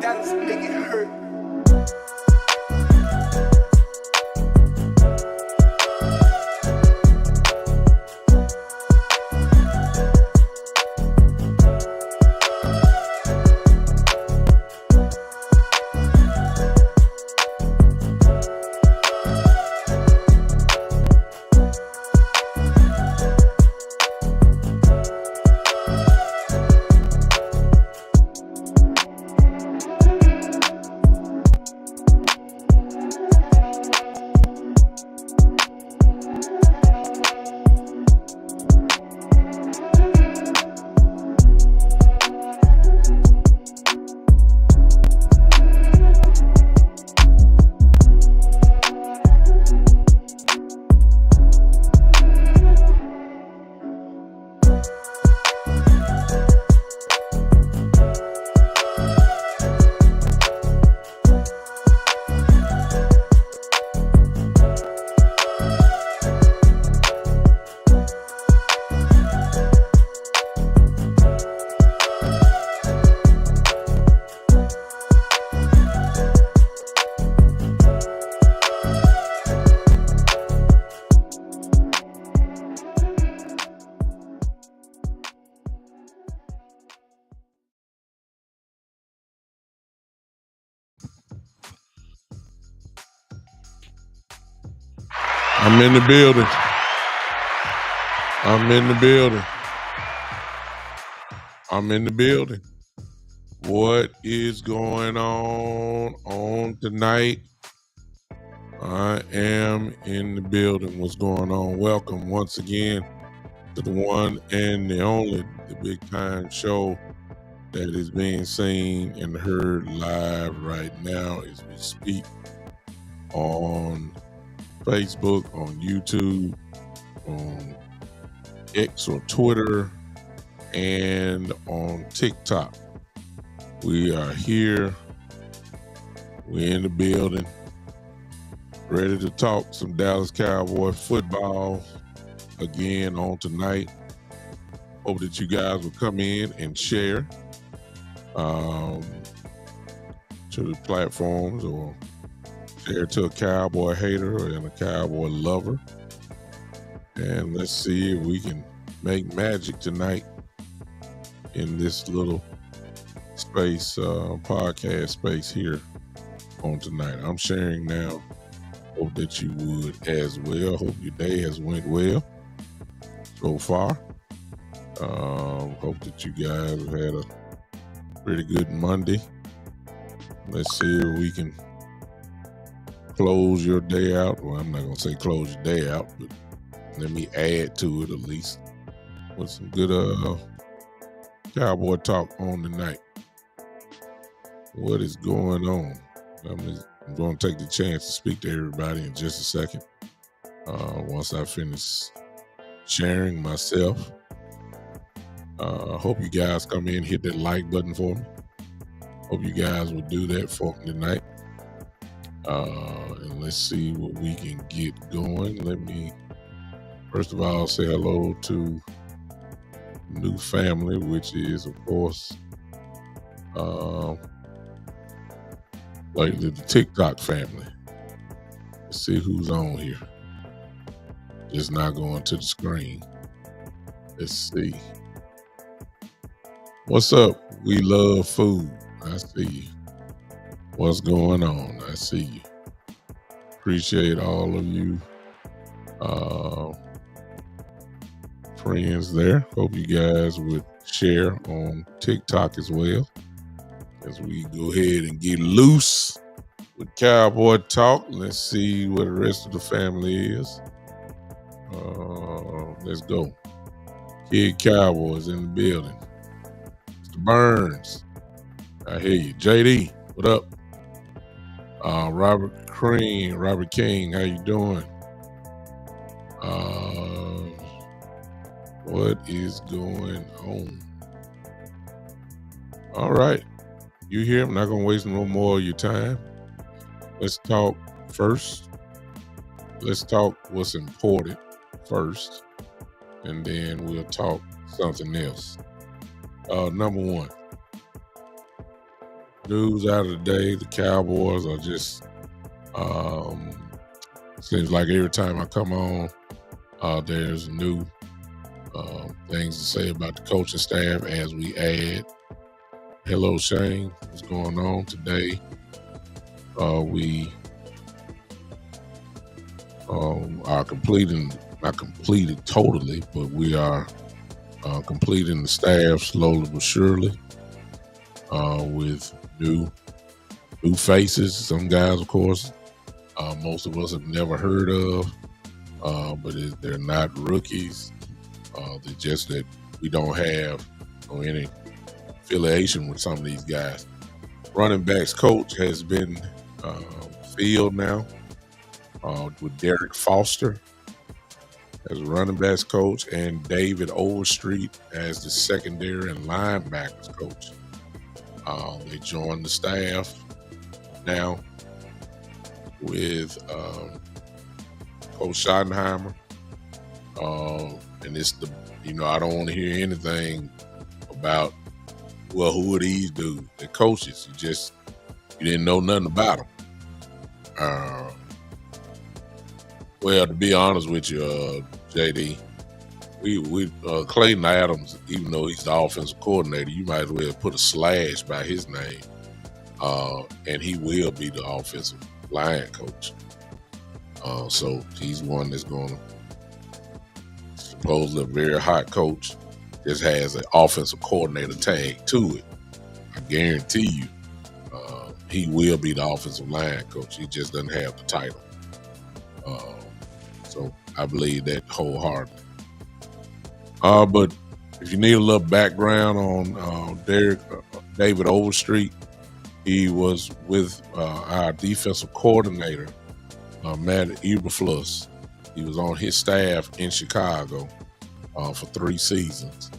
Dallas make it hurt. I'm in the building. I'm in the building. I'm in the building. What is going on tonight? I am in the building. What's going on? Welcome once again to the one and the only, the big time show that is being seen and heard live right now as we speak on Facebook, on YouTube, on X or Twitter, and on TikTok. We are here. We're in the building, ready to talk some Dallas Cowboy football again on tonight. Hope that you guys will come in and share to the platforms or share to a Cowboy hater and a Cowboy lover. And let's see if we can make magic tonight in this little space, podcast space here on tonight. I'm sharing now. Hope that you would as well. Hope your day has went well so far. Hope that you guys have had a pretty good Monday. Let's see if we can close your day out. Well, I'm not going to say close your day out, but let me add to it at least with some good Cowboy talk on tonight. What is going on? I'm going to take the chance to speak to everybody in just a second. Once I finish sharing myself. Hope you guys come in, hit that like button for me. Hope you guys will do that for me tonight. And let's see what we can get going. Let me, first of all, say hello to new family, which is, of course, like the TikTok family. Let's see who's on here. Just not going to the screen. Let's see. What's up? We love food. I see you. What's going on? I see you. Appreciate all of you friends there. Hope you guys would share on TikTok as well as we go ahead and get loose with Cowboy Talk. Let's see where the rest of the family is. Let's go. Kid Cowboys in the building. Mr. Burns, I hear you. JD, what up? Robert King, how you doing? What is going on? All right. You here? I'm not going to waste no more of your time. Let's talk first. Let's talk what's important first, and then we'll talk something else. Number one, news out of the day. The Cowboys are just seems like every time I come on, there's new things to say about the coaching staff as we add. Hello, Shane. What's going on today? We are completing, not completed totally, but we are completing the staff slowly but surely with new faces. Some guys, of course, most of us have never heard of, but they're not rookies. They're just that we don't have any affiliation with some of these guys. Running backs coach has been filled now with Derek Foster as running backs coach and David Overstreet as the secondary and linebackers coach. They joined the staff now with Coach Schottenhimer. And it's I don't want to hear anything about, well, who are these dudes? They're coaches. You didn't know nothing about them. Well, to be honest with you, JD, we Clayton Adams, even though he's the offensive coordinator, you might as well put a slash by his name, and he will be the offensive line coach. So he's one that's going to, supposedly a very hot coach, just has an offensive coordinator tag to it. I guarantee you, he will be the offensive line coach. He just doesn't have the title. So I believe that wholeheartedly. But if you need a little background on David Overstreet, he was with our defensive coordinator, Matt Eberflus. He was on his staff in Chicago for 3 seasons.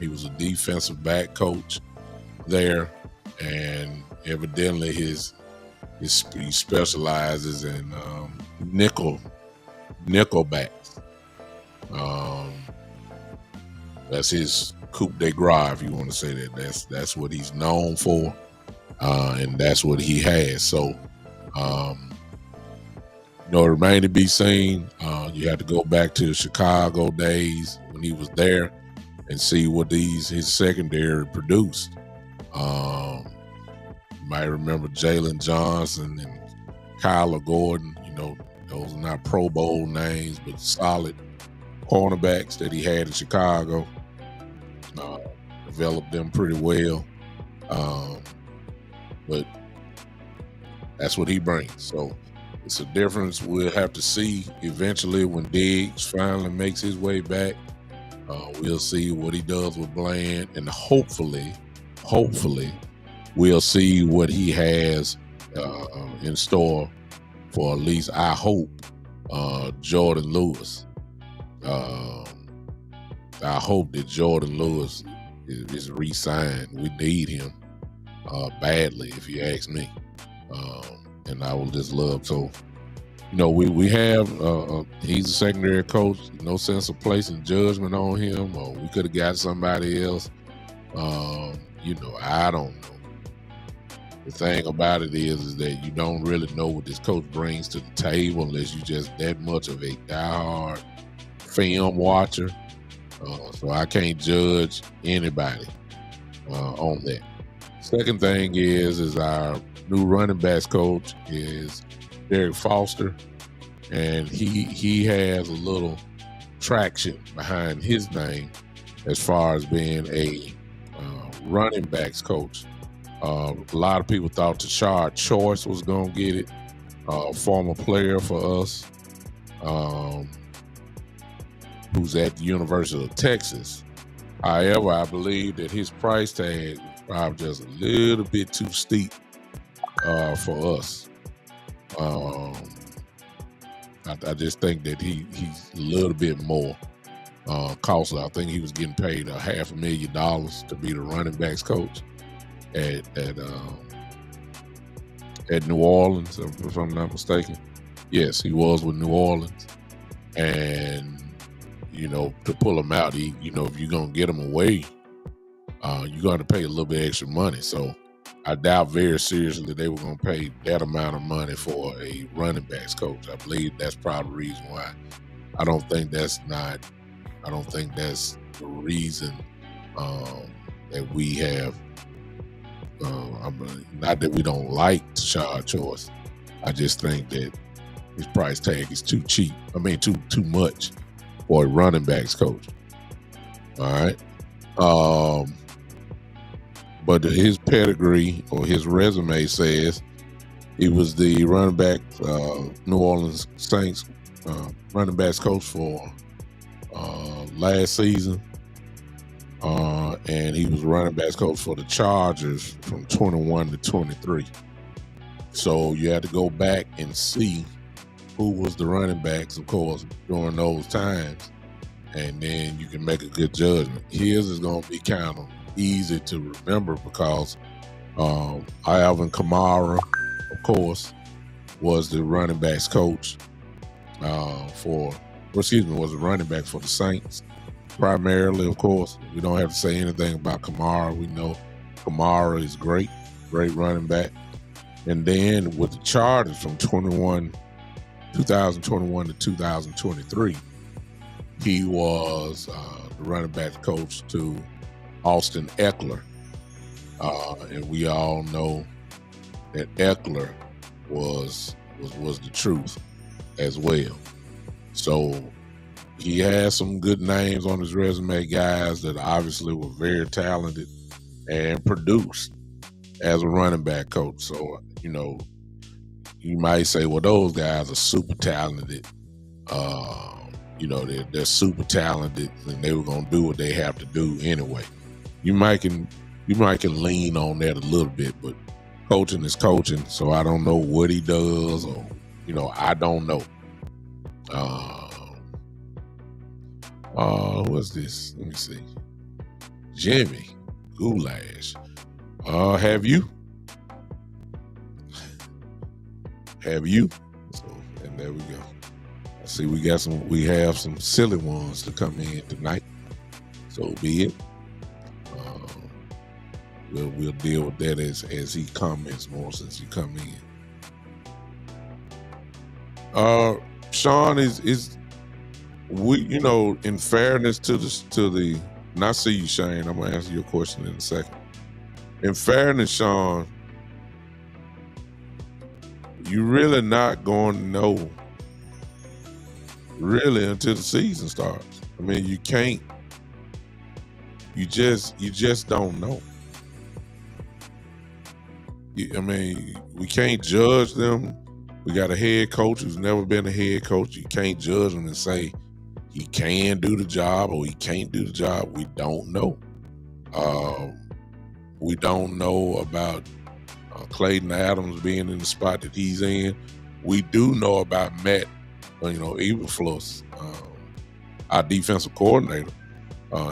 He was a defensive back coach there, and evidently he specializes in nickel backs. That's his coup de grace, if you want to say that. That's what he's known for, and that's what he has. So, it remained to be seen. You had to go back to the Chicago days when he was there and see what his secondary produced. You might remember Jalen Johnson and Kyler Gordon. Those are not Pro Bowl names, but solid cornerbacks that he had in Chicago. Developed them pretty well. But that's what he brings. So it's a difference. We'll have to see eventually when Diggs finally makes his way back. We'll see what he does with Bland, and hopefully we'll see what he has in store for, at least I hope, Jordan Lewis. I hope that Jordan Lewis is re-signed. We need him badly, if you ask me. And I will just love. So, we have, he's a secondary coach. No sense of placing judgment on him, or we could have got somebody else. I don't know. The thing about it is that you don't really know what this coach brings to the table unless you just that much of a diehard film watcher. So I can't judge anybody on that. Second thing is our new running backs coach is Derek Foster, and he has a little traction behind his name as far as being a running backs coach. A lot of people thought Tashard Choice was going to get it, former player for us, who's at the University of Texas. However, I believe that his price tag is probably just a little bit too steep for us. I just think that he's a little bit more costly. I think he was getting paid $500,000 to be the running backs coach at New Orleans, if I'm not mistaken. Yes, he was with New Orleans, and to pull him out, if you're gonna get him away you're going to pay a little bit extra money. So I doubt very seriously they were going to pay that amount of money for a running backs coach. I believe that's probably the reason why. I don't think that's the reason that we have. Not that we don't like Tashard Choice. I just think that his price tag is too cheap. I mean, too much for a running backs coach. All right. But his pedigree or his resume says he was the running back, New Orleans Saints running backs coach for last season. And he was running backs coach for the Chargers from 21 to 23. So you had to go back and see who was the running backs, of course, during those times. And then you can make a good judgment. His is going to be kind of easy to remember because Alvin Kamara, of course, was the running backs coach was the running back for the Saints. Primarily, of course, we don't have to say anything about Kamara. We know Kamara is great running back. And then with the Chargers from 2021 to 2023, he was the running back coach to Austin Eckler. And we all know that Eckler was the truth as well. So he has some good names on his resume, guys that obviously were very talented and produced as a running back coach. So, you might say, well, those guys are super talented. They're super talented and they were going to do what they have to do anyway. You might can lean on that a little bit, but coaching is coaching. So I don't know what he does or, I don't know. What's this? Let me see. Jimmy Goulash. Have you? So, and there we go. I see we have some silly ones to come in tonight. So be it. We'll deal with that as he comments more since he come in. Sean is in fairness to the and I see you, Shane. I'm gonna answer your question in a second. In fairness, Sean, you're really not going to know really until the season starts. I mean, you can't. You just don't know. We can't judge them. We got a head coach who's never been a head coach. You can't judge him and say he can do the job or he can't do the job. We don't know. We don't know about Clayton Adams being in the spot that he's in. We do know about Matt, Eberflus, our defensive coordinator.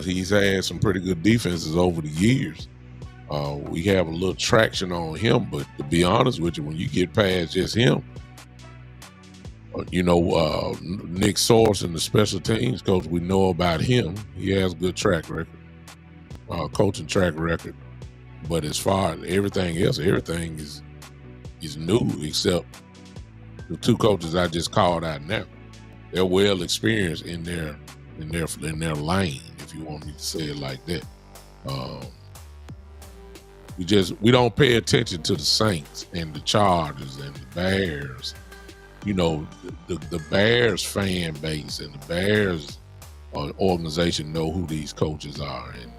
He's had some pretty good defenses over the years. We have a little traction on him, but to be honest with you, when you get past just him, Nick Sorensen, the special teams coach, we know about him. He has a good track record, coaching track record. But as far as everything else, everything is new except the two coaches I just called out now. They're well experienced in their lane, if you want me to say it like that. We don't pay attention to the Saints and the Chargers and the Bears. The Bears fan base and the Bears organization know who these coaches are, and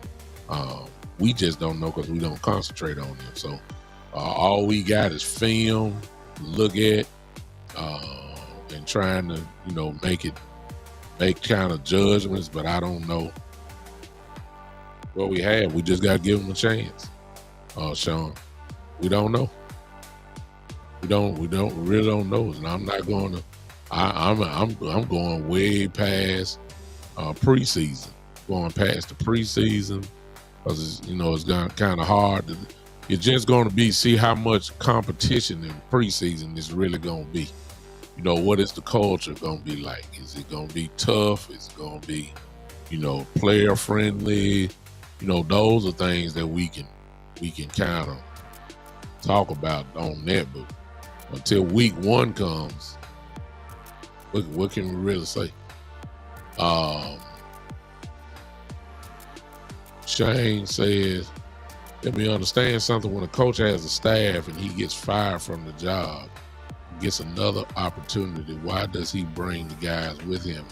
we just don't know because we don't concentrate on them. So all we got is film, look at, and trying to make kind of judgments. But I don't know what we have. We just got to give them a chance. Sean, we don't know. We really don't know. And I'm not going to. I'm going way past preseason. Going past the preseason because it's kind of hard. It's just going to see how much competition in preseason is really going to be. What is the culture going to be like? Is it going to be tough? Is it going to be, player friendly? those are things that we can kind of talk about on that. But until week 1 comes, what can we really say? Shane says, let me understand something. When a coach has a staff and he gets fired from the job, gets another opportunity, why does he bring the guys with him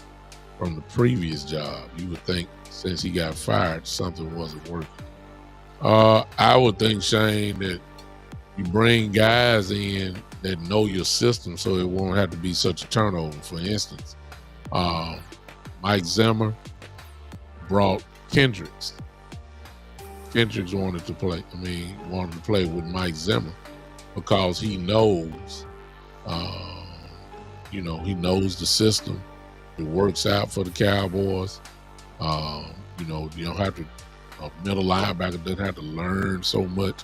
from the previous job? You would think since he got fired, something wasn't working. I would think, Shane, that you bring guys in that know your system so it won't have to be such a turnover. For instance, Mike Zimmer brought Kendricks. Kendricks wanted to play with Mike Zimmer because he knows, he knows the system. It works out for the Cowboys. You don't have to, a middle linebacker doesn't have to learn so much.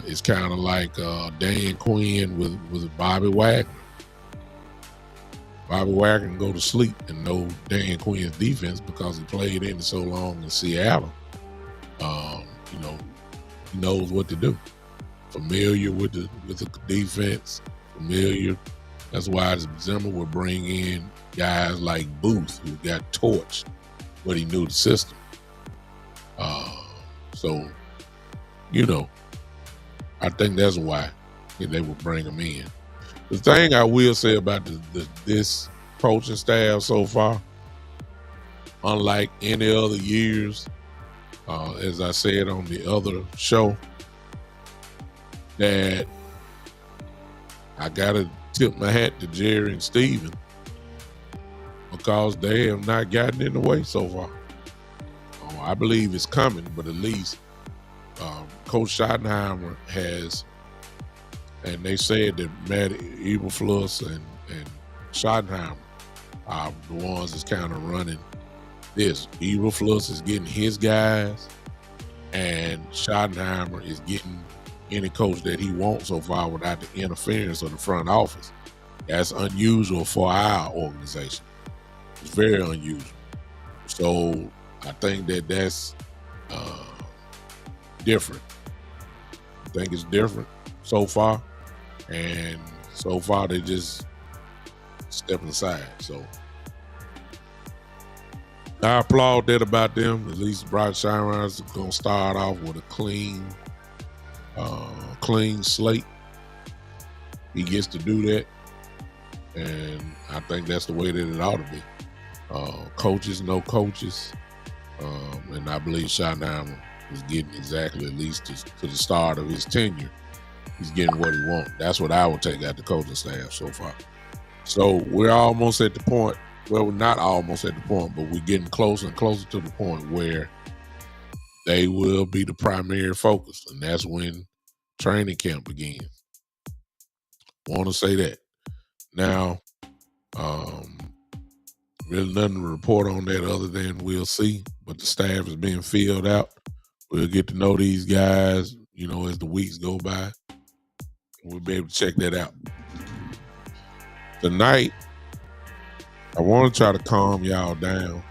It's kind of like Dan Quinn with Bobby Wagner. Bobby Wagner can go to sleep and know Dan Quinn's defense because he played in it so long in Seattle. He knows what to do. Familiar with the defense, familiar. That's why Zimmer would bring in guys like Booth, who got torched, but he knew the system. I think that's why they would bring him in. The thing I will say about this coaching staff so far, unlike any other years, as I said on the other show, that I got to tip my hat to Jerry and Steven because they have not gotten in the way so far. I believe it's coming, but at least Coach Schottenhimer has, and they said that Matt Eberflus and Schottenhimer are the ones that's kind of running this. Eberflus is getting his guys, and Schottenhimer is getting any coach that he wants so far without the interference of the front office. That's unusual for our organization. It's very unusual. So I think that's different. I think it's different so far, and so far they just stepping aside. So I applaud that about them. At least Brian Schottenhimer's gonna start off with a clean slate. He gets to do that, and I think that's the way that it ought to be. Coaches know coaches, and I believe Schottenhimer is getting exactly, at least to the start of his tenure, he's getting what he wants. That's what I would take out the coaching staff so far. So we're almost at the point, well, we're not almost at the point, but we're getting closer and closer to the point where they will be the primary focus, and that's when training camp begins. Want to say that. Now, really nothing to report on that other than we'll see, but the staff is being filled out. We'll get to know these guys, as the weeks go by. We'll be able to check that out. Tonight, I want to try to calm y'all down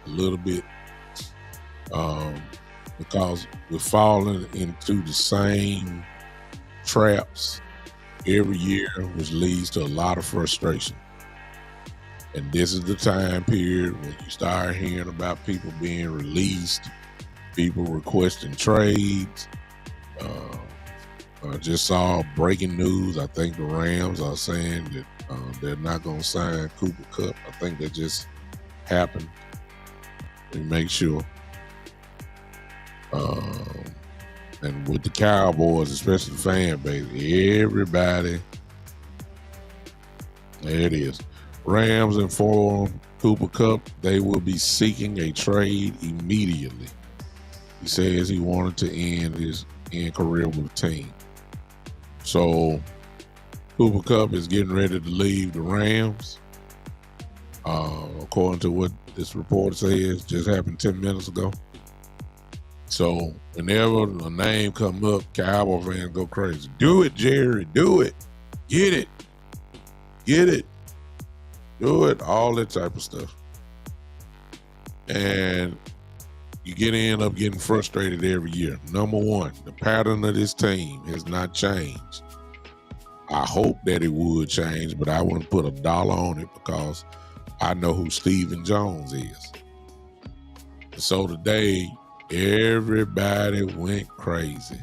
a little bit because we're falling into the same traps every year, which leads to a lot of frustration. And this is the time period when you start hearing about people being released, people requesting trades. I just saw breaking news. I think the Rams are saying that they're not going to sign Cooper Kupp. I think that just happened. Let me make sure. And with the Cowboys, especially the fan base, everybody, there it is. Rams informed Cooper Kupp they will be seeking a trade immediately. He says he wanted to end his career with the team. So Cooper Kupp is getting ready to leave the Rams. According to what this report says, just happened 10 minutes ago. So whenever a name come up, Cowboy fans go crazy. Do it, Jerry. Do it. Get it. Get it. Do it. All that type of stuff. And, you end up getting frustrated every year. Number one, the pattern of this team has not changed. I hope that it would change, but I wouldn't put a dollar on it because I know who Stephen Jones is. So today, everybody went crazy.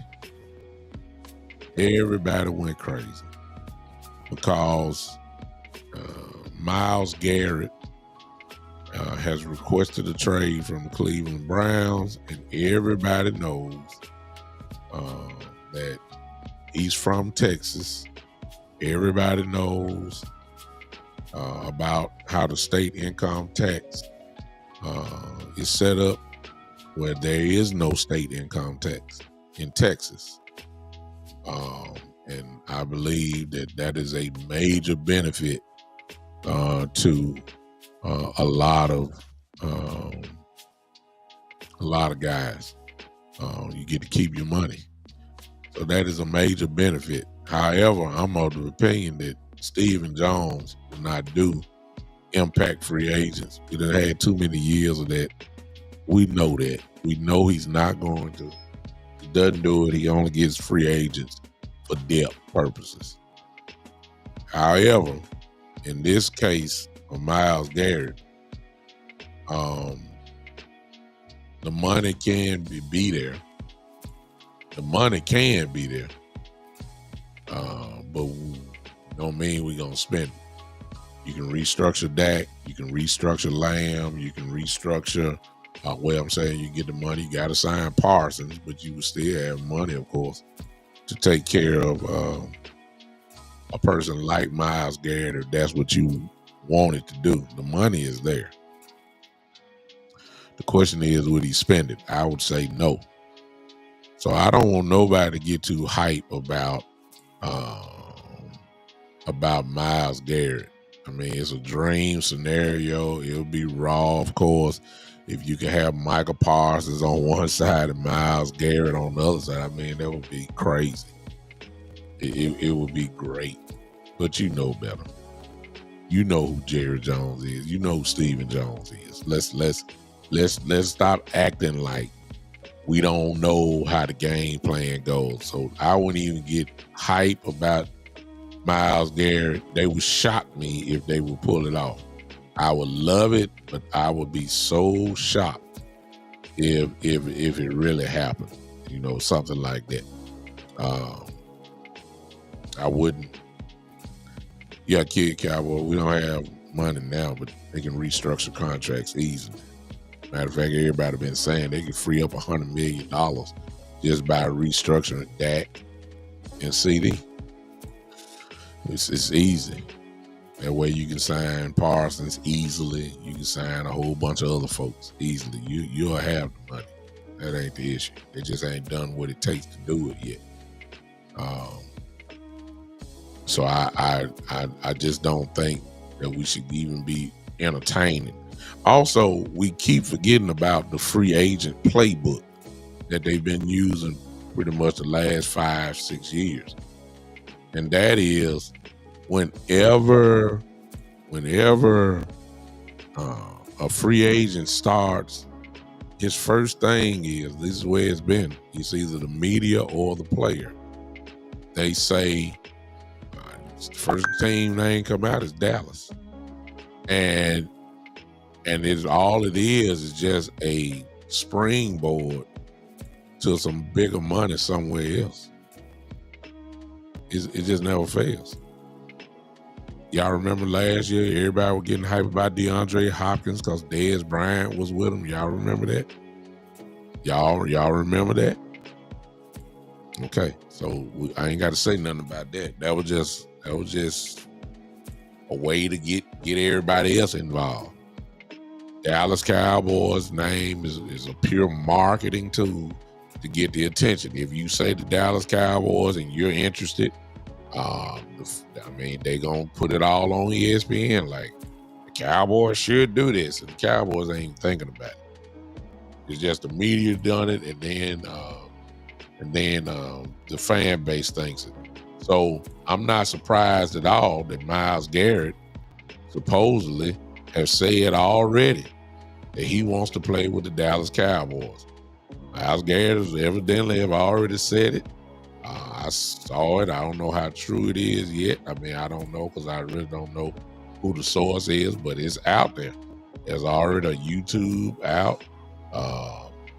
Everybody went crazy because Myles Garrett has requested a trade from the Cleveland Browns, and everybody knows that he's from Texas. Everybody knows about how the state income tax is set up, where there is no state income tax in Texas. And I believe that is a major benefit to a lot of guys. You get to keep your money, so that is a major benefit. However, I'm of the opinion that Stephen Jones will not do impact free agents. He done had too many years of that. We know that. We know he's not going to. He doesn't do it. He only gets free agents for depth purposes. However, in this case of Myles Garrett, the money can be there. The money can be there, but don't mean we're gonna spend it. You can restructure Dak, you can restructure Lamb, you can restructure. I'm saying you get the money. You got to sign Parsons, but you will still have money, of course, to take care of a person like Myles Garrett if that's what you wanted to do. The money is there. The question is, would he spend it? I would say no. So I don't want nobody to get too hype about Myles Garrett. I mean, it's a dream scenario. It'll be raw, of course. If you could have Michael Parsons on one side and Myles Garrett on the other side, I mean, that would be crazy. It would be great. But you know better. You know who Jerry Jones is. You know who Stephen Jones is. Let's stop acting like we don't know how the game plan goes. So I wouldn't even get hype about Myles Garrett. They would shock me if they would pull it off. I would love it, but I would be so shocked if it really happened. You know, something like that. I wouldn't. Yeah, Kid Cowboy, we don't have money now, but they can restructure contracts easily. Matter of fact, everybody been saying they could free up $100 million just by restructuring Dak and CD. It's easy. That way you can sign Parsons easily. You can sign a whole bunch of other folks easily. You'll have the money. That ain't the issue. They just ain't done what it takes to do it yet. So I just don't think that we should even be entertaining. Also, we keep forgetting about the free agent playbook that they've been using pretty much the last 5-6 years. And that is whenever a free agent starts, his first thing is, this is where it's been, it's either the media or the player. They say, the first team name come out is Dallas. And it's all it is just a springboard to some bigger money somewhere else. It just never fails. Y'all remember last year, everybody was getting hyped about DeAndre Hopkins because Dez Bryant was with him. Y'all remember that? Y'all remember that? Okay, so I ain't got to say nothing about that. That was just a way to get everybody else involved. Dallas Cowboys name is a pure marketing tool to get the attention. If you say the Dallas Cowboys and you're interested, they gonna put it all on ESPN. Like, the Cowboys should do this, and the Cowboys ain't even thinking about it. It's just the media done it, and then the fan base thinks it. So I'm not surprised at all that Myles Garrett supposedly have said already that he wants to play with the Dallas Cowboys. Myles Garrett has evidently have already said it. I saw it. I don't know how true it is yet. I mean, I don't know because I really don't know who the source is, but it's out there. There's already a YouTube out.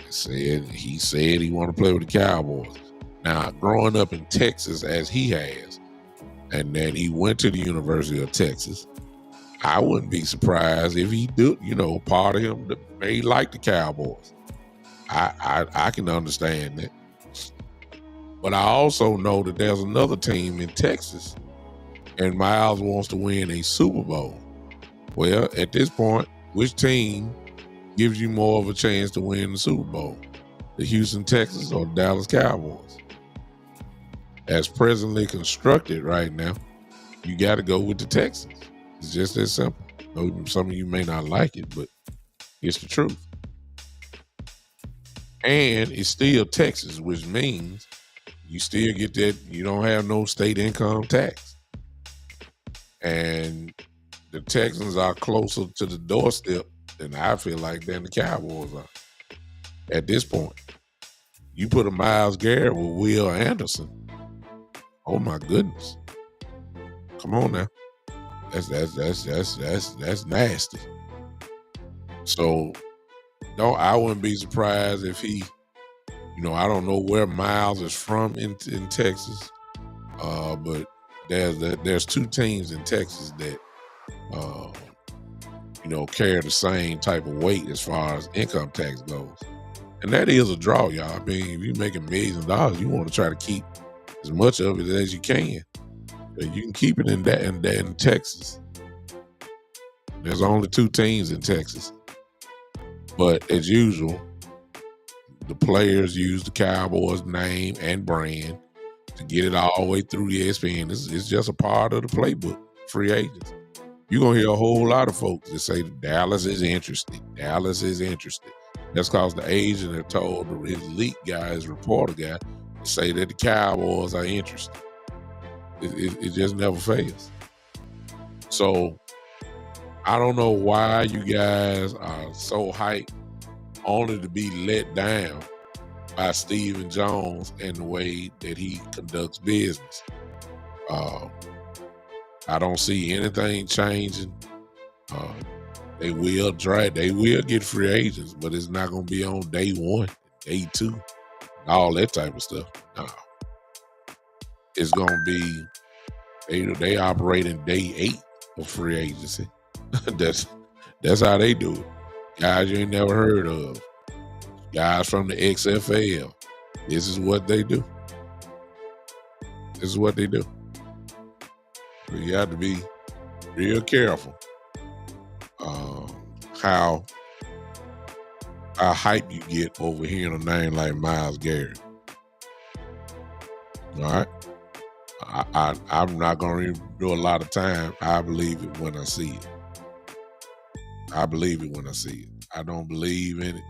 He said he want to play with the Cowboys. Now, growing up in Texas as he has, and then he went to the University of Texas, I wouldn't be surprised if he do. Part of him may like the Cowboys. I can understand that. But I also know that there's another team in Texas, and Miles wants to win a Super Bowl. Well, at this point, which team gives you more of a chance to win the Super Bowl? The Houston Texans or the Dallas Cowboys? As presently constructed right now, you got to go with the Texans. It's just that simple. Some of you may not like it, but it's the truth. And it's still Texas, which means you still get that. You don't have no state income tax. And the Texans are closer to the doorstep than I feel like than the Cowboys are. At this point, you put a Myles Garrett with Will Anderson. Oh my goodness! Come on now, that's nasty. So, I wouldn't be surprised if he. I don't know where Miles is from in Texas, but there's two teams in Texas that carry the same type of weight as far as income tax goes, and that is a draw, y'all. I mean, if you're making millions of dollars, you want to try to keep as much of it as you can. But you can keep it in Texas. There's only two teams in Texas, but as usual, the players use the Cowboys name and brand to get it all the way through the ESPN. It's just a part of the playbook. Free agents. You're going to hear a whole lot of folks that say Dallas is interested. Dallas is interested. That's because the agent had told his leak guy, his reporter guy, to say that the Cowboys are interested. It just never fails. So I don't know why you guys are so hyped only to be let down by Stephen Jones and the way that he conducts business. I don't see anything changing. They will get free agents, but it's not going to be on day one, day two, all that type of stuff. No. It's going to be, they operate in day 8 of free agency. That's how they do it. Guys you ain't never heard of. Guys from the XFL. This is what they do. So you have to be real careful how hype you get over hearing a name like Myles Garrett. All right? I'm not going to do a lot of time. I believe it when I see it. I don't believe in it.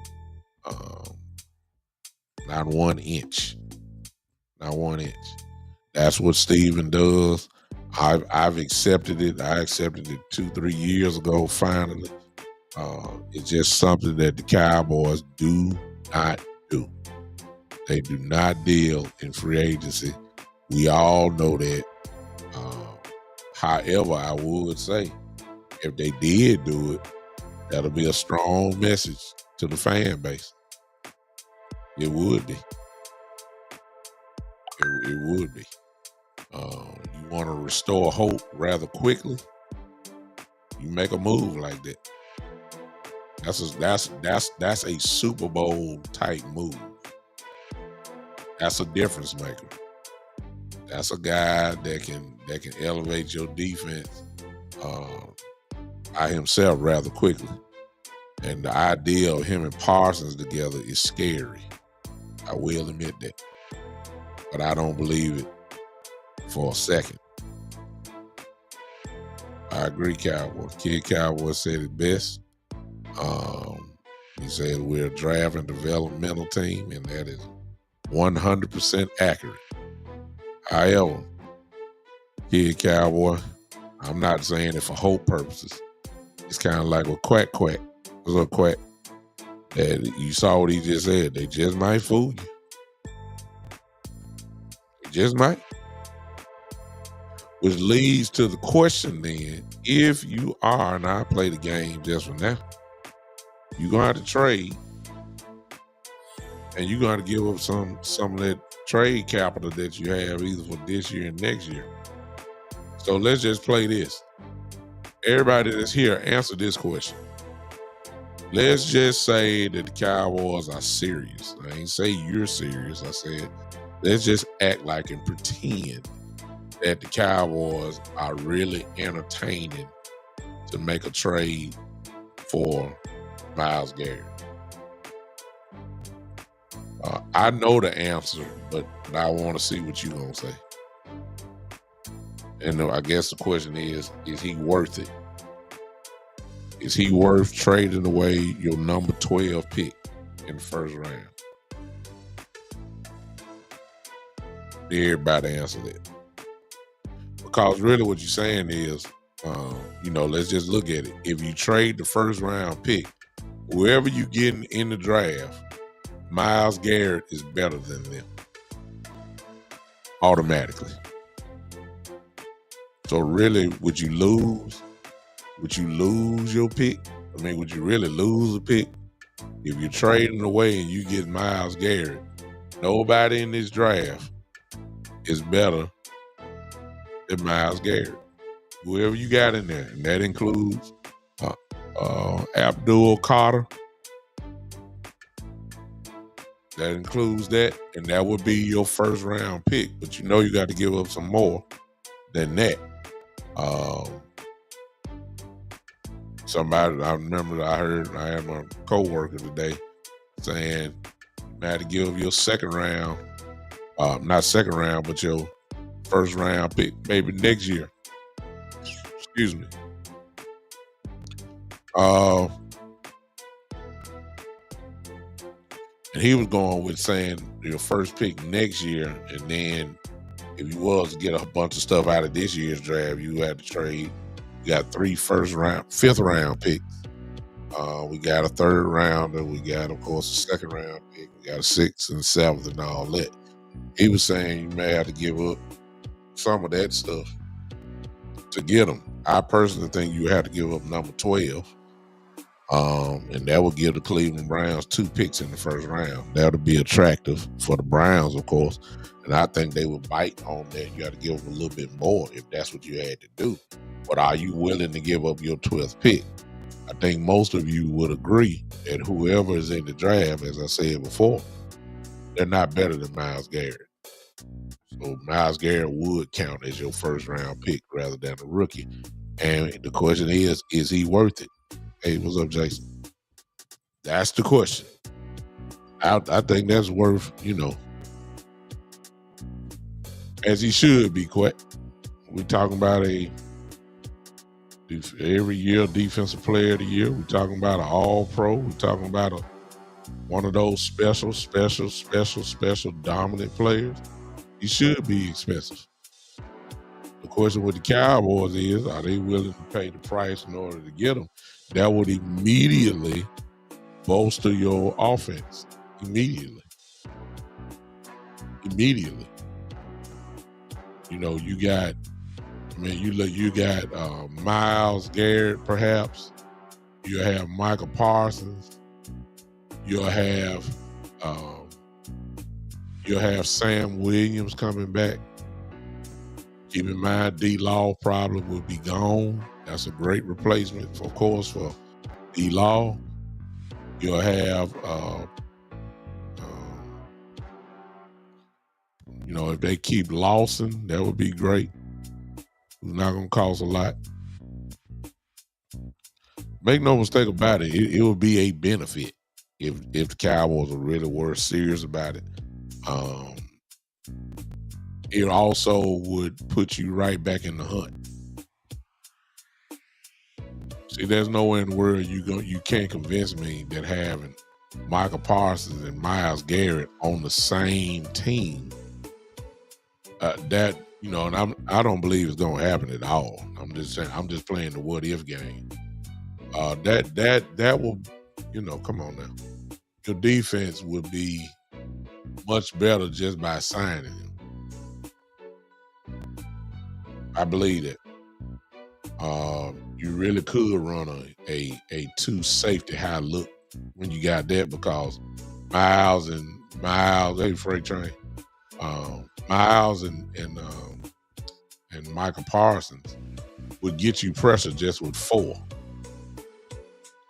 Not 1 inch. That's what Steven does. I've accepted it. I accepted it 2-3 years ago, finally. It's just something that the Cowboys do not do. They do not deal in free agency. We all know that. However, I would say if they did do it, that'll be a strong message to the fan base. It would be. It would be. You want to restore hope rather quickly, you make a move like that. That's a Super Bowl type move. That's a difference maker. That's a guy that can elevate your defense by himself rather quickly. And the idea of him and Parsons together is scary. I will admit that. But I don't believe it for a second. I agree, Cowboys. Kid Cowboy said it best. He said we're a draft and developmental team, and that is 100% accurate. However, Kid Cowboy, I'm not saying it for hope purposes. It's kind of like with Quack. What's up, Quack? And you saw what he just said. They just might fool you. They just might. Which leads to the question then, if you are, and I play the game just for now, you're gonna have to trade, and you're gonna have to give up some of that trade capital that you have either for this year and next year. So let's just play this. Everybody that's here, answer this question. Let's just say that the Cowboys are serious. I ain't say you're serious. I said, let's just act like and pretend that the Cowboys are really entertaining to make a trade for Myles Garrett. I know the answer, but I want to see what you're going to say. And I guess the question is he worth it? Is he worth trading away your number 12 pick in the first round? Everybody answer that. Because really what you're saying is, let's just look at it. If you trade the first round pick, whoever you getting in the draft, Myles Garrett is better than them. Automatically. So really, would you lose? Would you lose your pick? I mean, would you really lose a pick? If you're trading away and you get Myles Garrett, nobody in this draft is better than Myles Garrett. Whoever you got in there, and that includes Abdul Carter. That includes that, and that would be your first round pick. But you got to give up some more than that. Somebody, I remember I had my coworker today saying you had to give up your second round, not second round, but your first round pick maybe next year. Excuse me. And he was going with saying your first pick next year, and then if you was to get a bunch of stuff out of this year's draft, you had to trade. You got 3 fifth round picks. We got a third rounder. We got, of course, a second round pick. We got a 6th and 7th and all that. He was saying you may have to give up some of that stuff to get them. I personally think you have to give up number 12. And that would give the Cleveland Browns 2 picks in the first round. That would be attractive for the Browns, of course. And I think they would bite on that. You got to give them a little bit more if that's what you had to do. But are you willing to give up your 12th pick? I think most of you would agree that whoever is in the draft, as I said before, they're not better than Myles Garrett. So Myles Garrett would count as your first round pick rather than a rookie. And the question is he worth it? Hey, what's up, Jason? That's the question. I think that's worth, as he should be, quite. We're talking about every year defensive player of the year. We're talking about an all-pro. We're talking about one of those special dominant players. He should be expensive. The question with the Cowboys is, are they willing to pay the price in order to get him? That would immediately bolster your offense. Immediately. You got Myles Garrett, perhaps. You have Michael Parsons. You'll have Sam Williams coming back. Keep in mind, D-Law probably will be gone. That's a great replacement, of course, for D-Law. You'll have, if they keep Lawson, that would be great. It's not going to cost a lot. Make no mistake about it. It would be a benefit if the Cowboys were serious about it. It also would put you right back in the hunt. See, there's nowhere in the world you can't convince me that having Michael Parsons and Myles Garrett on the same team, and I don't believe it's gonna happen at all. I'm just saying, I'm just playing the what if game. That will, come on now. your defense would be much better just by signing him. I believe that. You really could run a two safety high look when you got that because Miles, hey Freight Train, Miles and Michael Parsons would get you pressure just with four.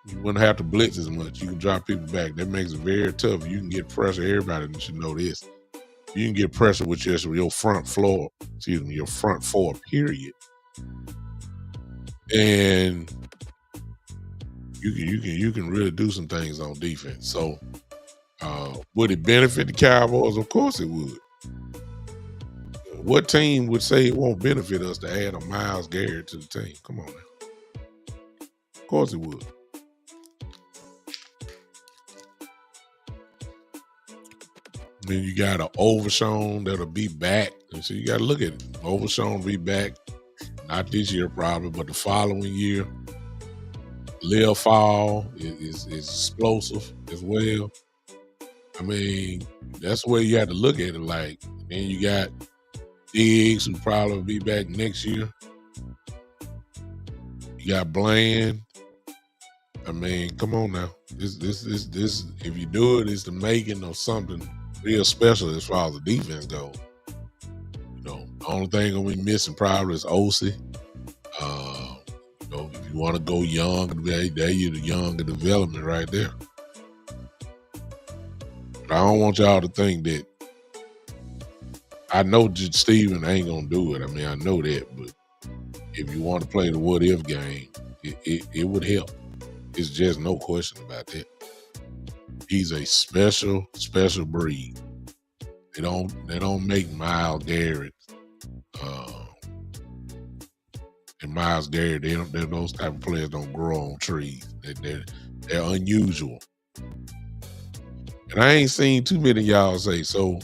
You wouldn't have to blitz as much. You can drop people back. That makes it very tough. You can get pressure. Everybody should know this. You can get pressure with just your front floor, your front four, period. And you can really do some things on defense. So would it benefit the Cowboys? Of course it would. What team would say it won't benefit us to add a Myles Garrett to the team? Come on now. Of course it would. Then you got an Overshown that'll be back. And so you got to look at it. Overshown be back. Not this year probably, but the following year. Lil Fall is explosive as well. I mean, that's where you have to look at it like. Then you got Diggs, who probably will be back next year. You got Bland. I mean, come on now. This if you do it, it's the making of something real special as far as the defense goes. The only thing gonna be missing probably is OC. If you want to go young, there you're the younger development right there. But I don't want y'all to think that. I know Steven ain't gonna do it. I mean, I know that, but if you want to play the what if game, it would help. It's just no question about that. He's a special breed. They don't make Myles Garrett and Myles Garrett. Those type of players don't grow on trees. They're unusual. And I ain't seen too many of y'all say so.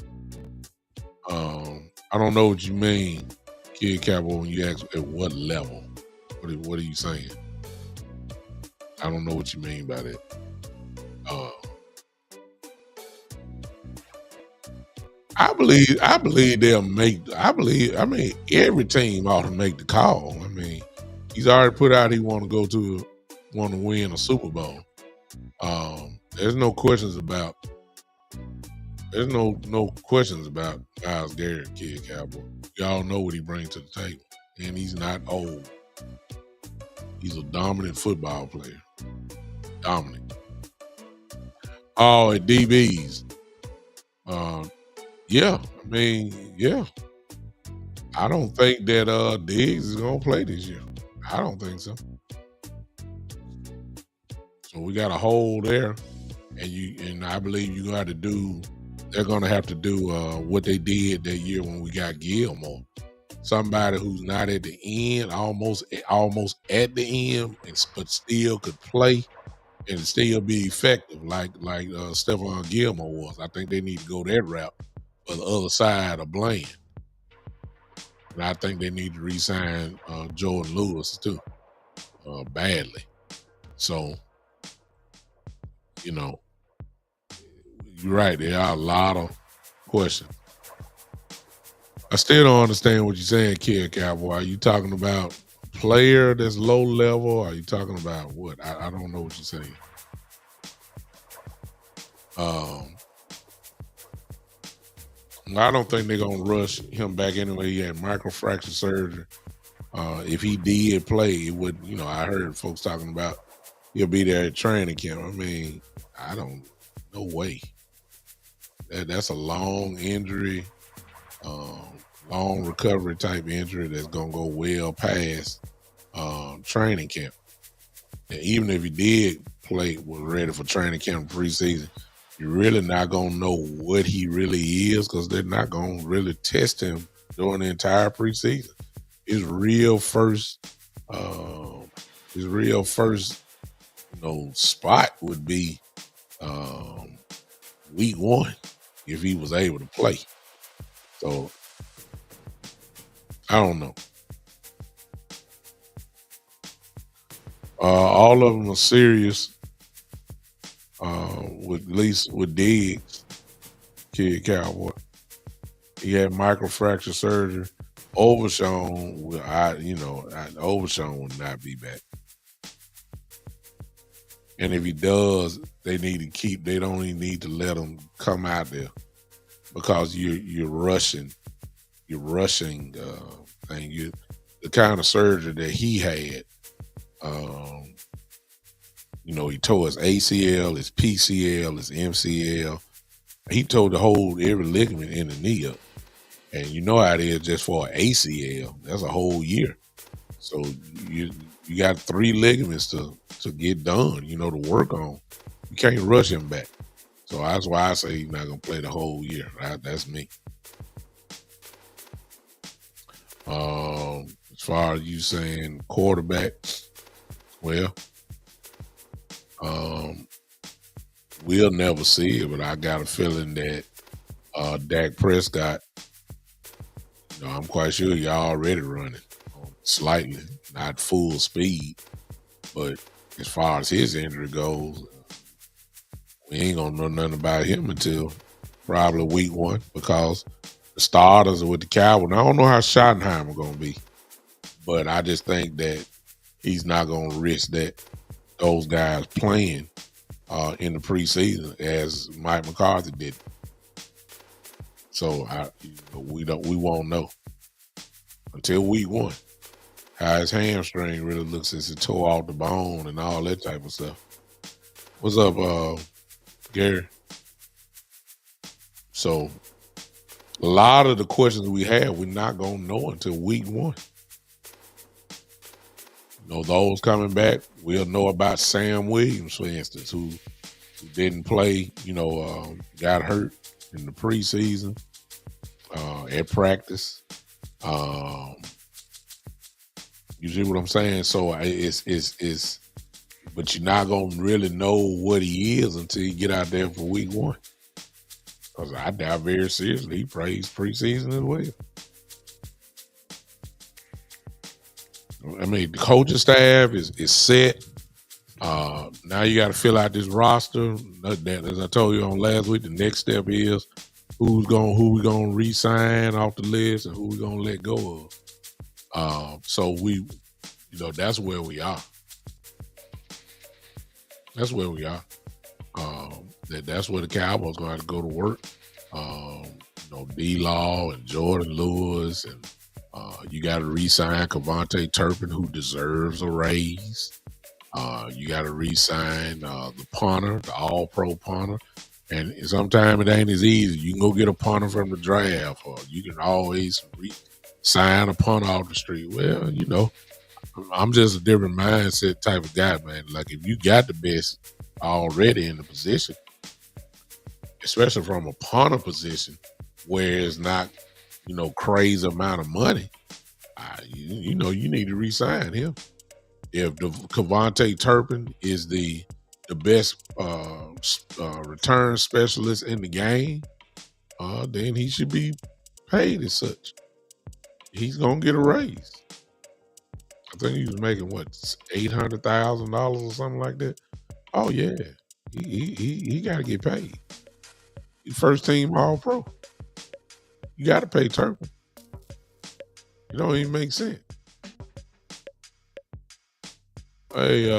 I don't know what you mean, Kid Cowboy, when you ask at what level. What are you saying? I don't know what you mean by that. I believe they'll make. I mean, every team ought to make the call. I mean, he's already put out he want to win a Super Bowl. There's no questions about. There's no questions about Myles Garrett, Kid Cowboy. Y'all know what he brings to the table, and he's not old. He's a dominant football player. Dominant. Oh, at DBs. Yeah, I mean, yeah. I don't think that Diggs is gonna play this year. I don't think so. So we got a hole there, and I believe you're gonna have to do. They're gonna have to do what they did that year when we got Gilmore. Somebody who's not at the end, almost at the end, but still could play and still be effective, like Stephon Gilmore was. I think they need to go that route for the other side of Bland. And I think they need to re-sign Jordan Lewis too, badly. So, you're right. There are a lot of questions. I still don't understand what you're saying, Kid Cowboy. Are you talking about a player that's low level? Are you talking about what? I don't know what you're saying. I don't think they're gonna rush him back anyway. He had microfracture surgery. If he did play, it would. I heard folks talking about he'll be there at training camp. I mean, no way. That's a long injury, long recovery type injury that's gonna go well past training camp. And even if he did play, was ready for training camp preseason, you're really not going to know what he really is because they're not going to really test him during the entire preseason. His real first spot would be week 1 if he was able to play. So I don't know. All of them are serious with least with Diggs, kid Cowboy. He had microfracture surgery. Overshawn, Overshawn will not be back. And if he does, they need to keep. They don't even need to let him come out there because you're rushing. You're rushing thing. The kind of surgery that he had. Um, he tore his ACL, his PCL, his MCL. He tore the whole every ligament in the knee up. And you know how it is just for an ACL. That's a whole year. So you got 3 ligaments to get done, to work on. You can't rush him back. So that's why I say he's not gonna play the whole year. That's me. As far as you saying quarterback, well, we'll never see it, but I got a feeling that Dak Prescott, I'm quite sure you're already running slightly, not full speed. But as far as his injury goes, we ain't gonna know nothing about him until probably week 1 because the starters are with the Cowboys. I don't know how Schottenhimer gonna be, but I just think that he's not gonna risk those guys playing in the preseason as Mike McCarthy did. So we won't know until week 1 how his hamstring really looks as it tore off the bone and all that type of stuff. What's up, Gary? So a lot of the questions we have, we're not gonna know until week 1. Those coming back, we'll know about Sam Williams, for instance, who didn't play, got hurt in the preseason at practice. You see what I'm saying? So it's but you're not gonna really know what he is until you get out there for week 1. Because I doubt very seriously he plays preseason as well. I mean, the coaching staff is set. Now you got to fill out this roster. As I told you on last week, the next step is who we gonna re-sign off the list and who we gonna let go of. So that's where we are. That's where we are. That's where the Cowboys gonna have to go to work. D-Law and Jordan Lewis, and you got to re-sign Cavante Turpin, who deserves a raise. You got to re-sign the punter, the all-pro punter. And sometimes it ain't as easy. You can go get a punter from the draft, or you can always sign a punter off the street. Well, I'm just a different mindset type of guy, man. Like, if you got the best already in the position, especially from a punter position where it's not, crazy amount of money, you need to re-sign him. If the Cavante Turpin is the best return specialist in the game, then he should be paid as such. He's gonna get a raise. I think he was making $800,000 or something like that. Oh yeah, he got to get paid. He's first team All Pro. You got to pay Turpin. It don't even make sense. Hey,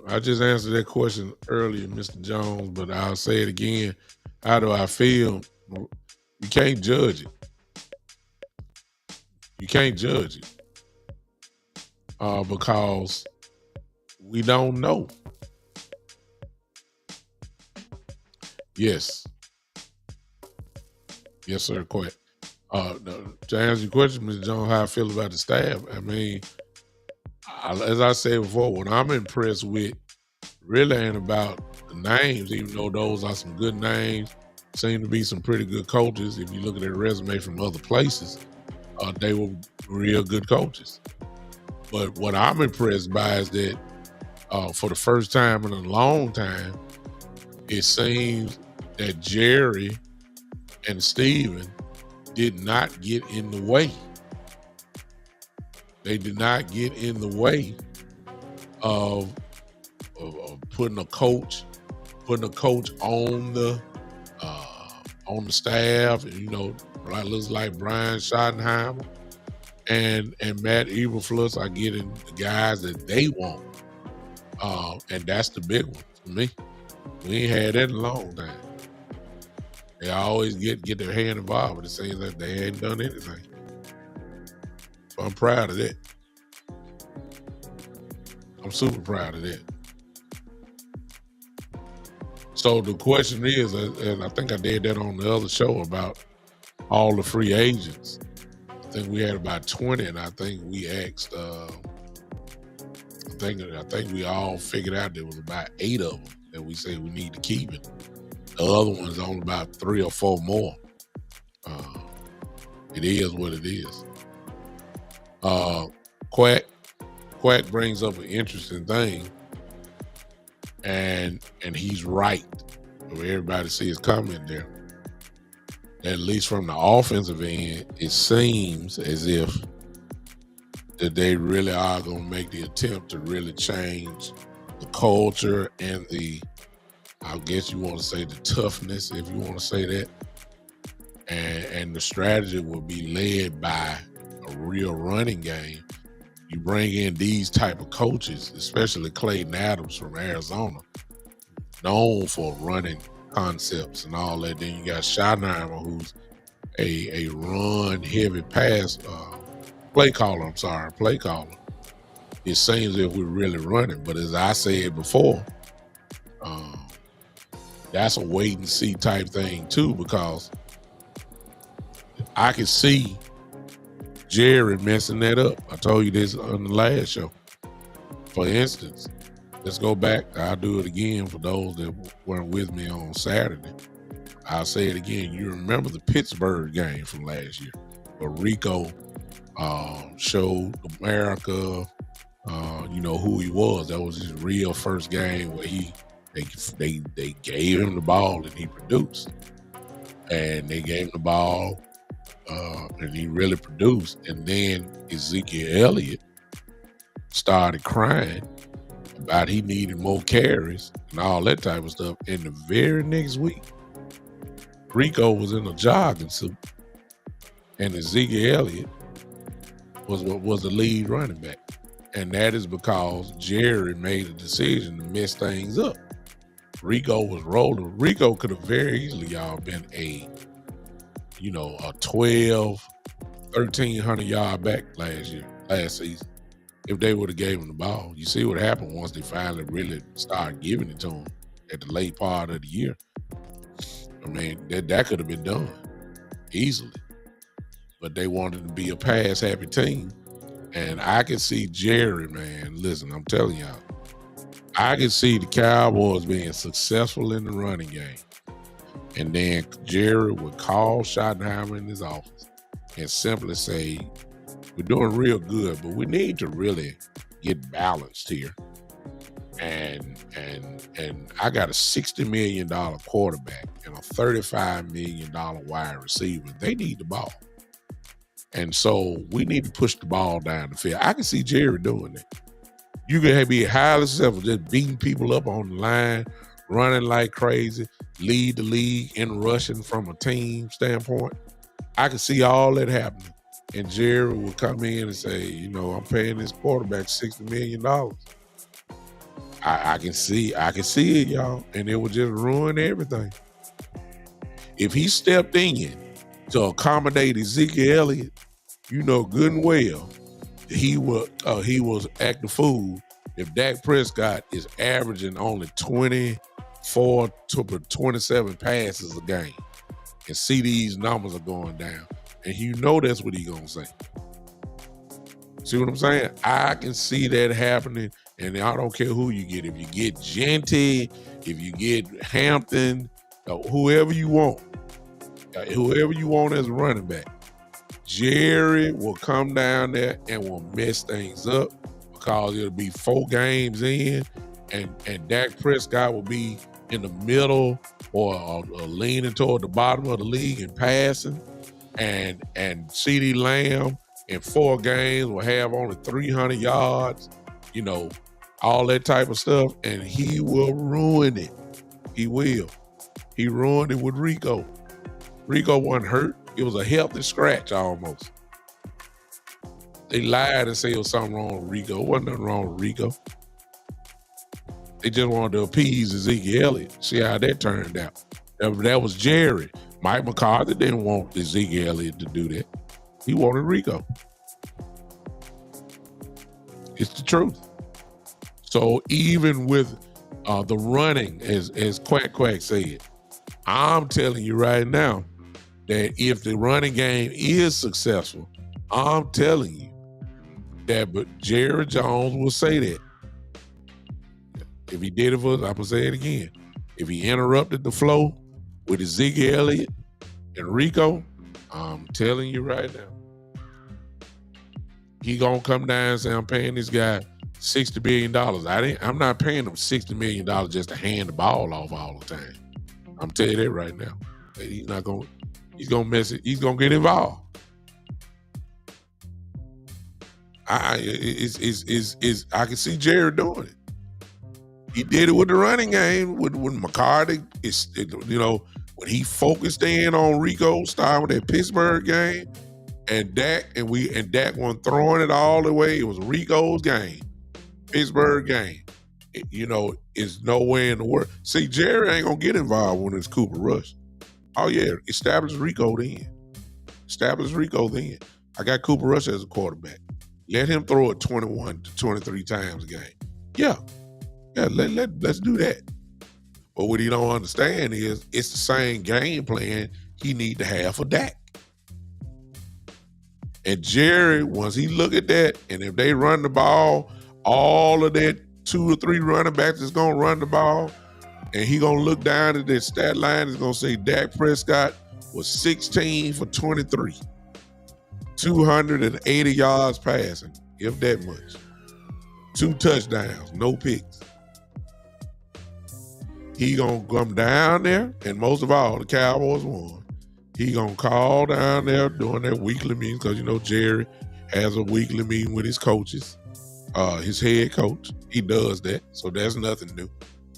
I just answered that question earlier, Mr. Jones, but I'll say it again. How do I feel? You can't judge it. You can't judge it because we don't know. Yes. Yes, sir. Quite. To answer your question, Mr. Jones, how I feel about the staff, I mean, as I said before, what I'm impressed with really ain't about the names, even though those are some good names, seem to be some pretty good coaches. If you look at their resume from other places, they were real good coaches. But what I'm impressed by is that for the first time in a long time, it seems that Jerry and Steven did not get in the way. They did not get in the way of putting a coach putting a coach on the staff, and like looks like Brian Schottenhimer and Matt Eberflus are getting the guys that they want, and that's the big one for me. We ain't had that in a long time. They always get their hand involved, but it seems like they ain't done anything. So I'm proud of that. I'm super proud of that. So the question is, and I think I did that on the other show about all the free agents. I think we had about 20, and I think we asked. I think we all figured out there was about 8 of them that we say we need to keep it. The other one's only about 3 or 4 more. It is what it is. Quack brings up an interesting thing, and he's right. Everybody see his comment there. At least from the offensive end, it seems as if that they really are going to make the attempt to really change the culture and I guess you want to say the toughness, if you want to say that. And the strategy will be led by a real running game. You bring in these type of coaches, especially Clayton Adams from Arizona, known for running concepts and all that. Then you got Schottenhimer, who's a run heavy pass play caller. It seems if we're really running, but as I said before, that's a wait and see type thing too, because I can see Jerry messing that up. I told you this on the last show. For instance, let's go back. I'll do it again for those that weren't with me on Saturday. I'll say it again. You remember the Pittsburgh game from last year, where Rico showed America, who he was. That was his real first game where they gave him the ball and he produced. And they gave him the ball and he really produced. And then Ezekiel Elliott started crying about he needed more carries and all that type of stuff. And the very next week, Rico was in a jogging suit, and Ezekiel Elliott was the lead running back. And that is because Jerry made a decision to mess things up. Rico was rolling. Rico could have very easily, y'all, been a 12, 1,300 yard back last season, if they would have gave him the ball. You see what happened once they finally really started giving it to him at the late part of the year. I mean, that could have been done easily. But they wanted to be a pass-happy team. And I can see Jerry, man, listen, I'm telling y'all, I can see the Cowboys being successful in the running game. And then Jerry would call Schottenhimer in his office and simply say, we're doing real good, but we need to really get balanced here. And I got a $60 million quarterback and a $35 million wide receiver. They need the ball. And so we need to push the ball down the field. I can see Jerry doing that. You can be highly successful, just beating people up on the line, running like crazy, lead the league in rushing from a team standpoint. I can see all that happening. And Jerry will come in and say, I'm paying this quarterback $60 million. I can see it, y'all. And it would just ruin everything. If he stepped in to accommodate Ezekiel Elliott, good and well, he was acting fool if Dak Prescott is averaging only 24 to 27 passes a game, and see these numbers are going down, and that's what he's gonna say. See what I'm saying? I can see that happening, and I don't care who you get. If you get Genty, if you get Hampton, whoever you want as a running back, Jerry will come down there and will mess things up, because it'll be 4 games in, and Dak Prescott will be in the middle or leaning toward the bottom of the league and passing, and CeeDee Lamb in 4 games will have only 300 yards, all that type of stuff, and he will ruin it. He will. He ruined it with Rico. Rico wasn't hurt. It was a healthy scratch almost. They lied and said it was something wrong with Rico. It wasn't nothing wrong with Rico. They just wanted to appease Ezekiel Elliott. See how that turned out. That was Jerry. Mike McCarthy didn't want Ezekiel Elliott to do that. He wanted Rico. It's the truth. So even with the running, as Quack Quack said, I'm telling you right now that if the running game is successful, I'm telling you that but Jerry Jones will say that. If he did it for us, I'm gonna say it again. If he interrupted the flow with Ezekiel Elliott and Rico, I'm telling you right now, he gonna come down and say, I'm paying this guy $60 million. I'm not paying him $60 million just to hand the ball off all the time. I'm telling you that right now. He's gonna mess it, he's gonna get involved. I can see Jerry doing it. He did it with the running game with McCarthy. When he focused in on Rico, starting with that Pittsburgh game, and Dak wasn't throwing it all the way. It was Rico's game, Pittsburgh game. It's nowhere in the world. See, Jerry ain't gonna get involved when it's Cooper Rush. Oh yeah, establish Rico then. I got Cooper Rush as a quarterback. Let him throw it 21 to 23 times a game. Yeah, let's do that. But what he don't understand is it's the same game plan he need to have for Dak. And Jerry, once he look at that, and if they run the ball, all of that 2 or 3 running backs is gonna run the ball, and he gonna look down at that stat line, is gonna say Dak Prescott was 16 for 23. 280 yards passing, if that much. 2 touchdowns, no picks. He gonna come down there, and most of all, the Cowboys won. He gonna call down there during their weekly meetings, because Jerry has a weekly meeting with his coaches, his head coach. He does that, so that's nothing new.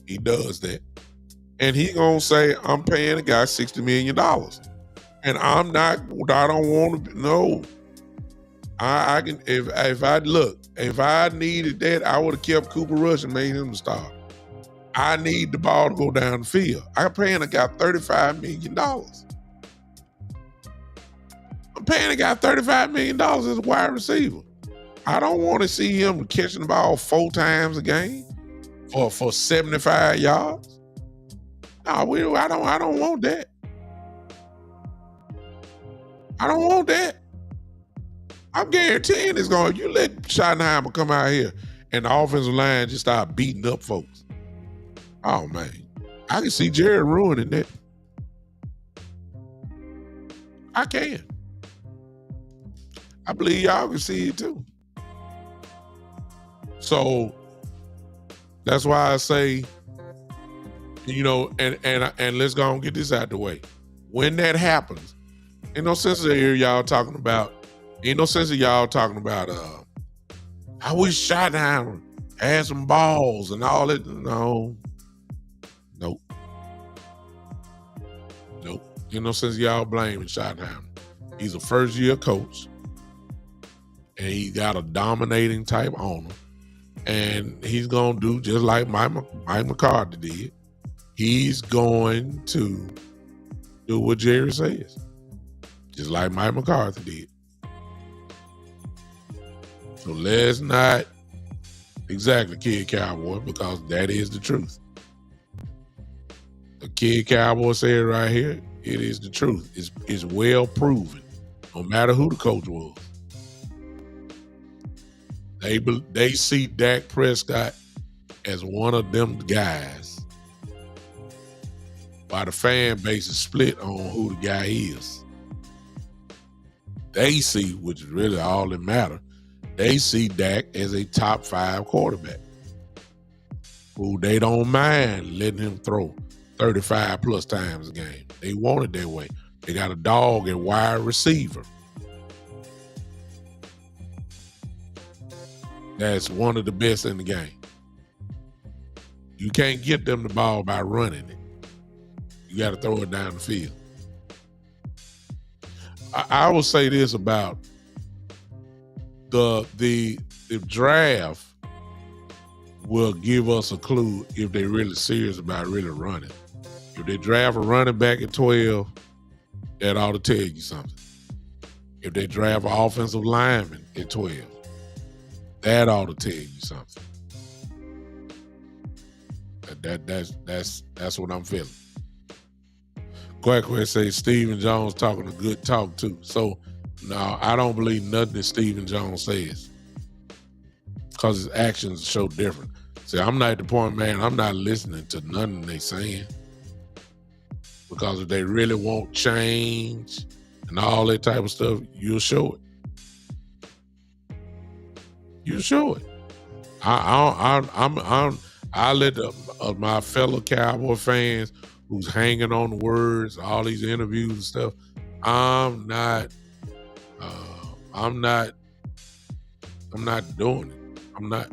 He does that. And he gonna say, I'm paying a guy $60 million. And I don't want to, no. I can, if I needed that, I would have kept Cooper Rush and made him the star. I need the ball to go down the field. I'm paying a guy $35 million. I'm paying a guy $35 million as a wide receiver. I don't want to see him catching the ball 4 times a game for 75 yards. No, I don't want that. I don't want that. I'm guaranteeing it's going. You let Schottenhimer come out here and the offensive line just start beating up folks. Oh man, I can see Jerry ruining that. I can. I believe y'all can see it too. So that's why I say, and let's go and get this out the way. When that happens, ain't no sense of y'all talking about. I wish Schottenhimer had some balls and all that. No. Nope. Ain't no sense of y'all blaming Schottenhimer. He's a first-year coach, and he got a dominating type owner, and he's going to do just like Mike McCarthy did. He's going to do what Jerry says, just like Mike McCarthy did. So let's not exactly kid Cowboy, because that is the truth. The kid Cowboy said right here, it is the truth. It's well proven, no matter who the coach was. They see Dak Prescott as one of them guys, while the fan base is split on who the guy is. They see, which is really all that matters, they see Dak as a top 5 quarterback who they don't mind letting him throw 35 plus times a game. They want it that way. They got a dog at wide receiver. That's one of the best in the game. You can't get them the ball by running it. You got to throw it down the field. I will say this about the draft will give us a clue if they're really serious about really running. If they draft a running back at 12, that ought to tell you something. If they draft an offensive lineman at 12, that ought to tell you something. That's what I'm feeling. Quack says Stephen Jones talking a good talk too. So no, I don't believe nothing that Stephen Jones says, because his actions show different. See, I'm not at the point, man, I'm not listening to nothing they saying, because if they really want change and all that type of stuff, you'll show it. You'll show it. I let my fellow Cowboy fans who's hanging on the words, all these interviews and stuff, I'm not doing it. I'm not.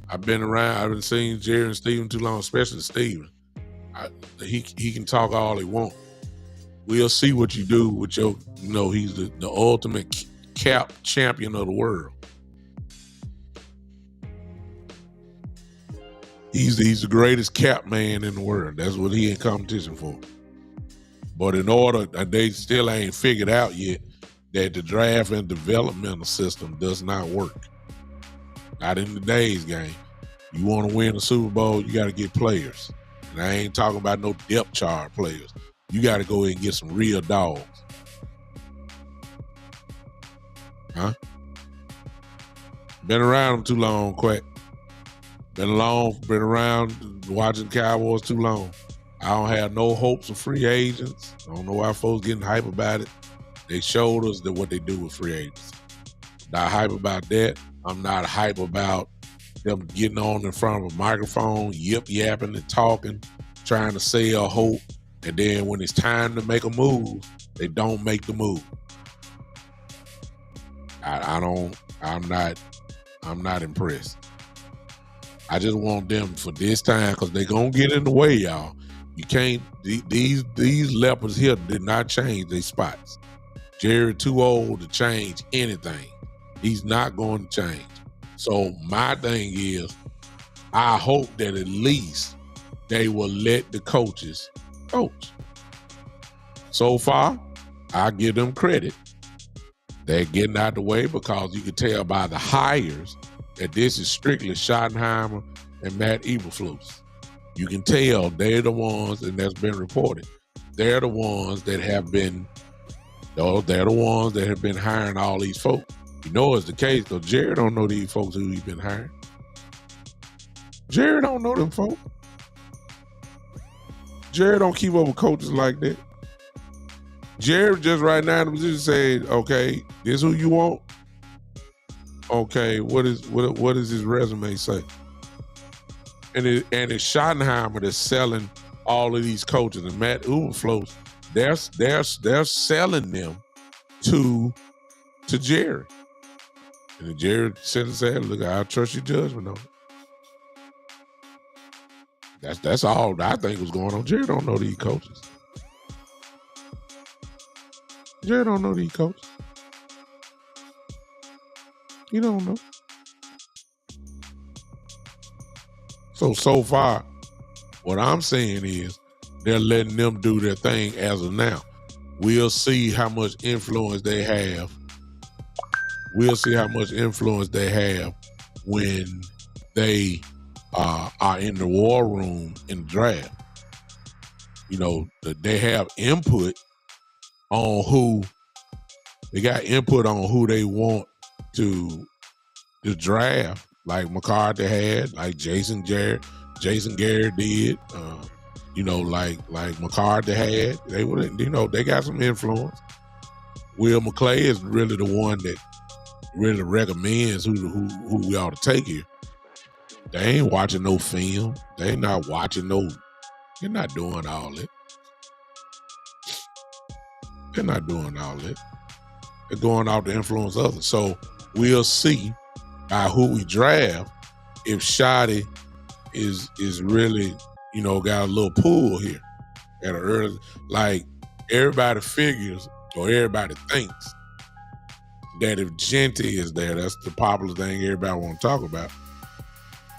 I've been around. I've been seeing Jerry and Steven too long, especially Steven. He can talk all he wants. We'll see what you do with your, he's the ultimate cap champion of the world. He's the greatest cap man in the world. That's what he in competition for. But in order, they still ain't figured out yet that the draft and developmental system does not work. Not in today's game. You want to win a Super Bowl, you got to get players. And I ain't talking about no depth chart players. You got to go in and get some real dogs. Huh? Been around them too long, Quack. Been around watching Cowboys too long. I don't have no hopes of free agents. I don't know why folks getting hype about it. They showed us what they do with free agents. Not hype about that. I'm not hype about them getting on in front of a microphone, yip-yapping and talking, trying to sell hope, and then when it's time to make a move, they don't make the move. I'm not impressed. I just want them for this time, because they're going to get in the way, y'all. You can't, these leopards here did not change their spots. Jerry too old to change anything. He's not going to change. So my thing is, I hope that at least they will let the coaches coach. So far, I give them credit. They're getting out the way, because you can tell by the hires that this is strictly Schottenhimer and Matt Eberflus. You can tell they're the ones, and that's been reported, they're the ones that have been, they're the ones that have been hiring all these folks. You know it's the case, because Jerry don't know these folks who he's been hiring. Jerry don't know them folks. Jerry don't keep up with coaches like that. Jerry just right now in the position said, okay, this who you want? Okay, what does his resume say? And it's Schottenhimer that's selling all of these coaches, and Matt Eberflus, they're selling them to Jerry. And then Jerry said, look, I trust your judgment on it. That's all I think was going on. Jerry don't know these coaches. Jerry don't know these coaches. He don't know. So far, what I'm saying is they're letting them do their thing as of now. We'll see how much influence they have. We'll see how much influence they have when they are in the war room in the draft. They have input on who they want to draft, like McCarthy had, like Jason Garrett did, like McCarthy had. They got some influence. Will McClay is really the one that really recommends who we ought to take here. They ain't watching no film. They ain't not watching they're not doing all that. They're not doing all that. They're going out to influence others. So we'll see by who we draft if Shotty is really, got a little pull here. at an early, like everybody figures or everybody thinks that if Genty is there, that's the popular thing everybody want to talk about.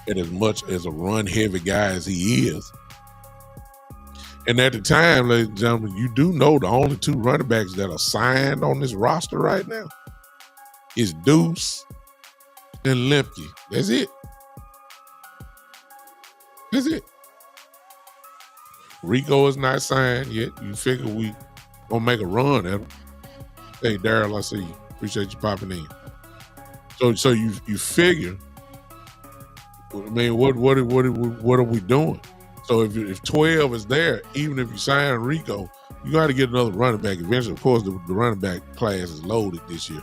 And as much as a run heavy guy as he is, and at the time, ladies and gentlemen, you do know the only two running backs that are signed on this roster right now is Deuce and Lemke. That's it. That's it. Rico is not signed yet. You figure we gonna make a run at him. Hey, Daryl, I see you. Appreciate you popping in. So you figure. I mean, what are we doing? So if 12 is there, even if you sign Rico, you got to get another running back eventually. Of course, the running back class is loaded this year.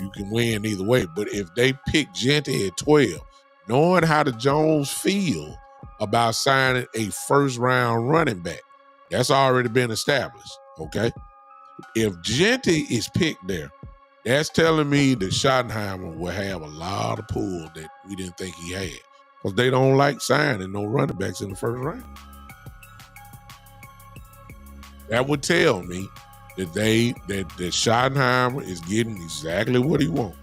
You can win either way. But if they pick Genty at 12, knowing how the Jones feel about signing a first-round running back, that's already been established, okay? If Genty is picked there, that's telling me that Schottenhimer will have a lot of pull that we didn't think he had. Because they don't like signing no running backs in the first round. That would tell me that that Schottenhimer is getting exactly what he wants.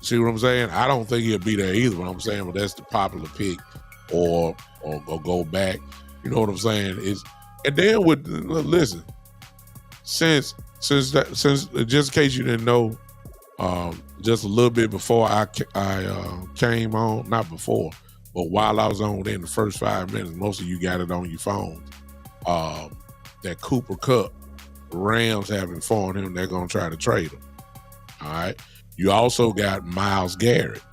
See what I'm saying? I don't think he'll be there either, but I'm saying, well, that's the popular pick or go back. You know what I'm saying? And then listen, since just in case you didn't know, just a little bit before I came on, not before, but while I was on within the first 5 minutes, most of you got it on your phones. That Cooper Kupp, the Rams have informed him they're going to try to trade him. All right. You also got Myles Garrett,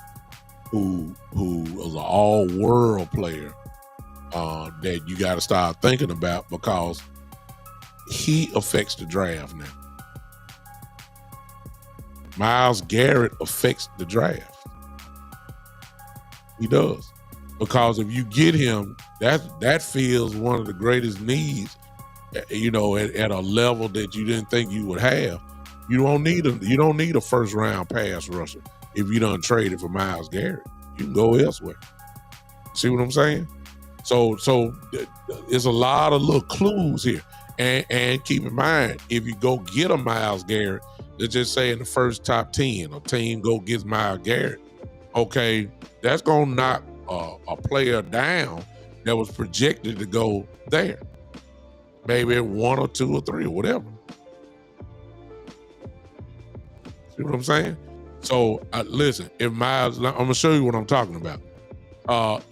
who is an all-world player that you got to start thinking about because he affects the draft now. Myles Garrett affects the draft. He does. Because if you get him, that fills one of the greatest needs, you know, at a level that you didn't think you would have. You don't need a first round pass rusher if you done traded for Myles Garrett. You can go elsewhere. See what I'm saying? So there's a lot of little clues here. And keep in mind, if you go get a Myles Garrett, let's just say in the first top 10, a team go gets Myles Garrett, okay, that's going to knock a player down that was projected to go there. Maybe 1 or 2 or 3 or whatever. See what I'm saying? So listen, I'm going to show you what I'm talking about.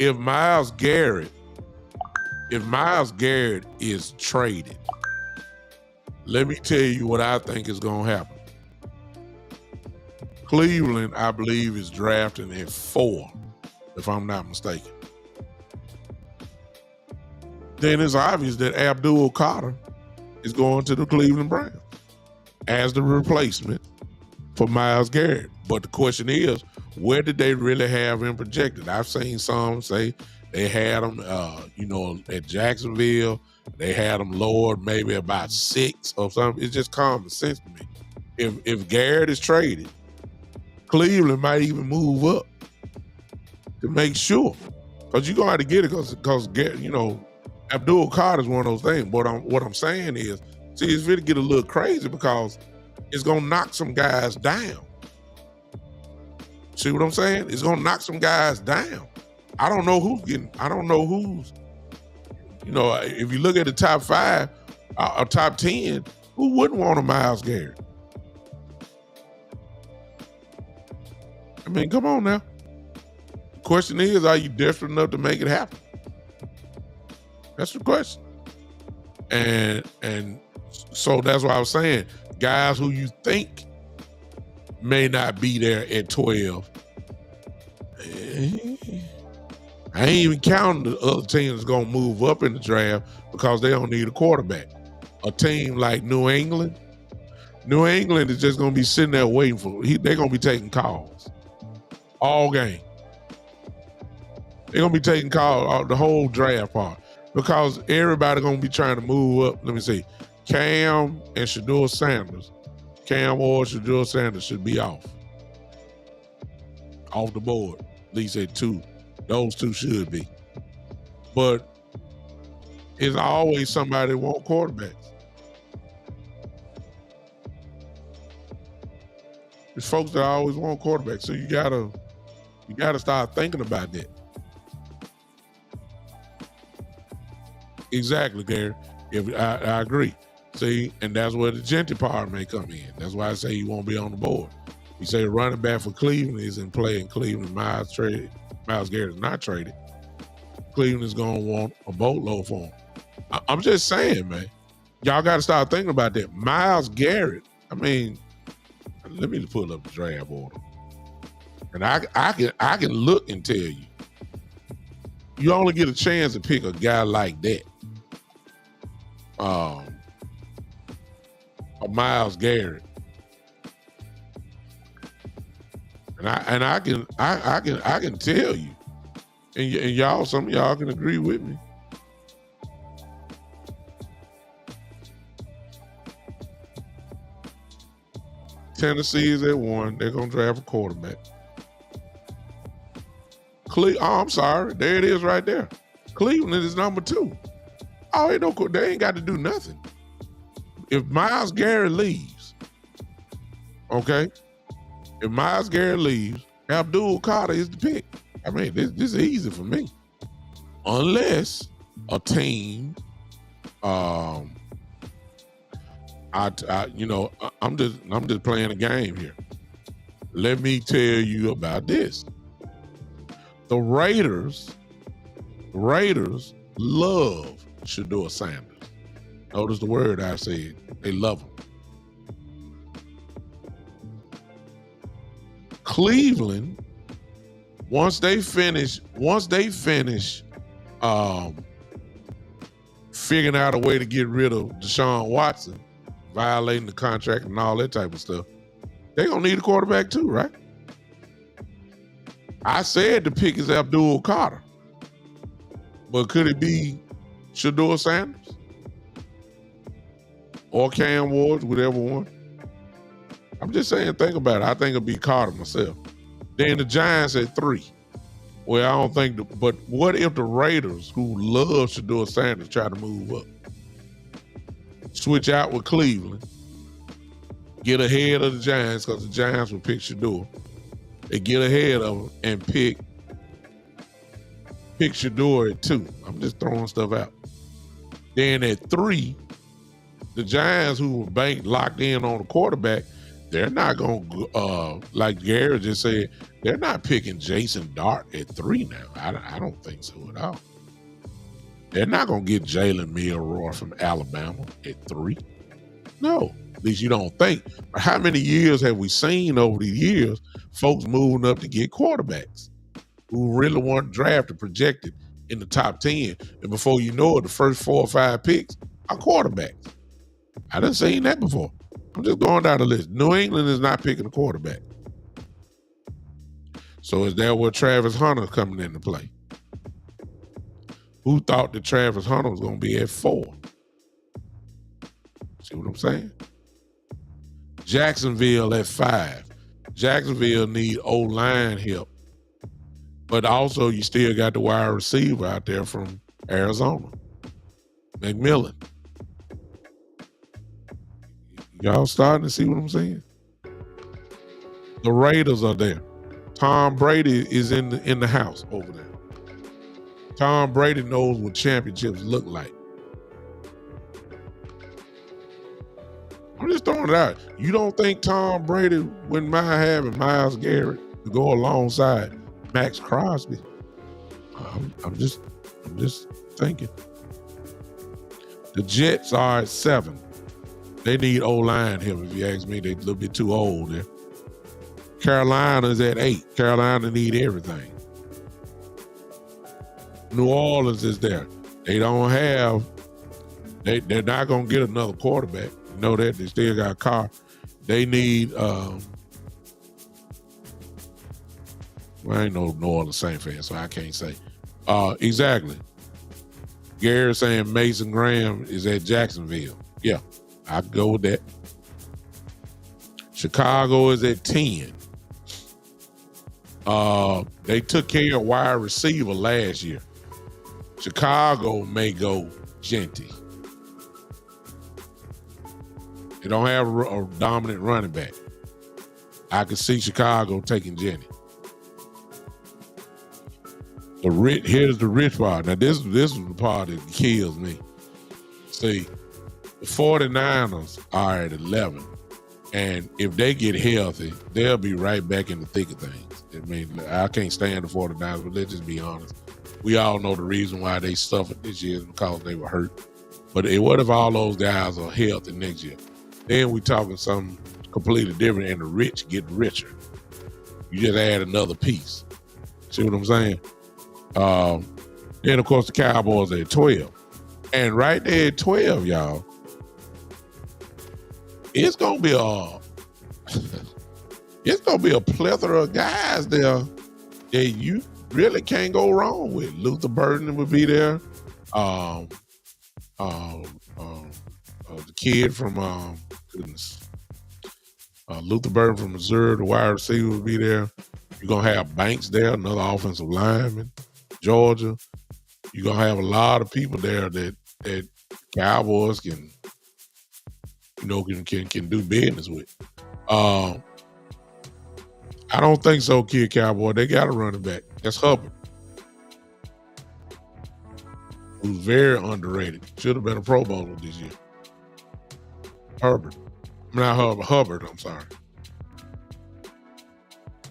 If Myles Garrett is traded, let me tell you what I think is going to happen. Cleveland, I believe, is drafting at 4, if I'm not mistaken. Then it's obvious that Abdul Carter is going to the Cleveland Browns as the replacement for Myles Garrett. But the question is, where did they really have him projected? I've seen some say they had him, at Jacksonville. They had him lowered maybe about 6 or something. It's just common sense to me. If Garrett is traded, Cleveland might even move up to make sure. Because you're going to have to get it because Abdul Carter is one of those things. But what I'm saying is, see, it's really get a little crazy because it's going to knock some guys down. See what I'm saying? It's going to knock some guys down. I don't know who's, if you look at the top 5 or top 10, who wouldn't want a Myles Garrett? I mean, come on now. The question is, are you desperate enough to make it happen? That's the question. And so that's why I was saying, guys who you think may not be there at 12, I ain't even counting the other teams that's going to move up in the draft because they don't need a quarterback. A team like New England is just going to be sitting there waiting for, they're going to be taking calls all game. They're going to be taking calls the whole draft part because everybody going to be trying to move up. Let me see. Cam or Shedeur Sanders should be off the board. At least at 2. Those 2 should be. but it's always somebody that want quarterbacks. There's folks that always want quarterbacks, so you gotta start thinking about that. Exactly, Gary. If I agree. See, and that's where the Genty part may come in. That's why I say he won't be on the board. You say the running back for Cleveland is in play in Cleveland. Miles Garrett is not traded. Cleveland is going to want a boatload for him. I'm just saying, man. Y'all got to start thinking about that. Miles Garrett. I mean, let me pull up the draft order, and I can look and tell you. You only get a chance to pick a guy like that. A Miles Garrett. And I can tell you, and y'all, some of y'all can agree with me. Tennessee is at 1. They're gonna draft a quarterback. I'm sorry, there it is right there. Cleveland is number 2. Oh, they ain't got to do nothing. If Miles Garrett leaves, okay. If Miles Garrett leaves, Abdul Carter is the pick. I mean, this is easy for me. Unless a team, I'm just playing a game here. Let me tell you about this. The Raiders love Shedeur Sanders. Notice the word I said. They love him. Cleveland, once they finish figuring out a way to get rid of Deshaun Watson, violating the contract and all that type of stuff, they're going to need a quarterback too, right? I said the pick is Abdul Carter, but could it be Shedeur Sanders or Cam Ward, whichever one? I'm just saying, think about it. I think it'll be Carter myself. Then the Giants at 3. Well, I don't think, but what if the Raiders, who love Shedeur Sanders, try to move up? Switch out with Cleveland, get ahead of the Giants, because the Giants will pick Shedeur. They get ahead of them and pick Shedeur at 2. I'm just throwing stuff out. Then at 3, the Giants, who were locked in on the quarterback, they're not going to, like Gary just said, they're not picking Jason Dart at 3 now. I don't think so at all. They're not going to get Jalen Milroy from Alabama at 3. No, at least you don't think. How many years have we seen over the years folks moving up to get quarterbacks who really weren't drafted, projected in the top 10, and before you know it, the first 4 or 5 picks are quarterbacks? I done seen that before. I'm just going down the list. New England is not picking a quarterback. So is that where Travis Hunter coming into play? Who thought that Travis Hunter was going to be at 4? See what I'm saying? Jacksonville at 5. Jacksonville need O-line help. But also you still got the wide receiver out there from Arizona, McMillan. Y'all starting to see what I'm saying? The Raiders are there. Tom Brady is in the house over there. Tom Brady knows what championships look like. I'm just throwing it out. You don't think Tom Brady wouldn't mind having Myles Garrett to go alongside Max Crosby? I'm just thinking. The Jets are at 7. They need O-line help. If you ask me, they're a little bit too old there. Carolina's at 8. Carolina need everything. New Orleans is there. They're not going to get another quarterback. You know that. They still got a car. They need, I ain't no New Orleans Saints fan, so I can't say. Exactly. Gary saying Mason Graham is at Jacksonville. Yeah, I could go with that. Chicago is at 10. They took care of wide receiver last year. Chicago may go Genty. They don't have a dominant running back. I could see Chicago taking Jenny. Here's the rich part. Now this is the part that kills me. See, the 49ers are at 11. And if they get healthy, they'll be right back in the thick of things. I mean, I can't stand the 49ers, but let's just be honest. We all know the reason why they suffered this year is because they were hurt. But what if all those guys are healthy next year? Then we talking something completely different, and the rich get richer. You just add another piece. See what I'm saying? Then, of course, the Cowboys are at 12. And right there at 12, y'all, it's gonna be a plethora of guys there that you really can't go wrong with. Luther Burden would be there. The kid from Luther Burden from Missouri, the wide receiver, would be there. You're gonna have Banks there, another offensive lineman. Georgia. You're gonna have a lot of people there that Cowboys can do business with. I don't think so, Kid Cowboy. They got a running back. That's Hubbard, who's very underrated. Should have been a Pro Bowler this year. Hubbard. I'm sorry.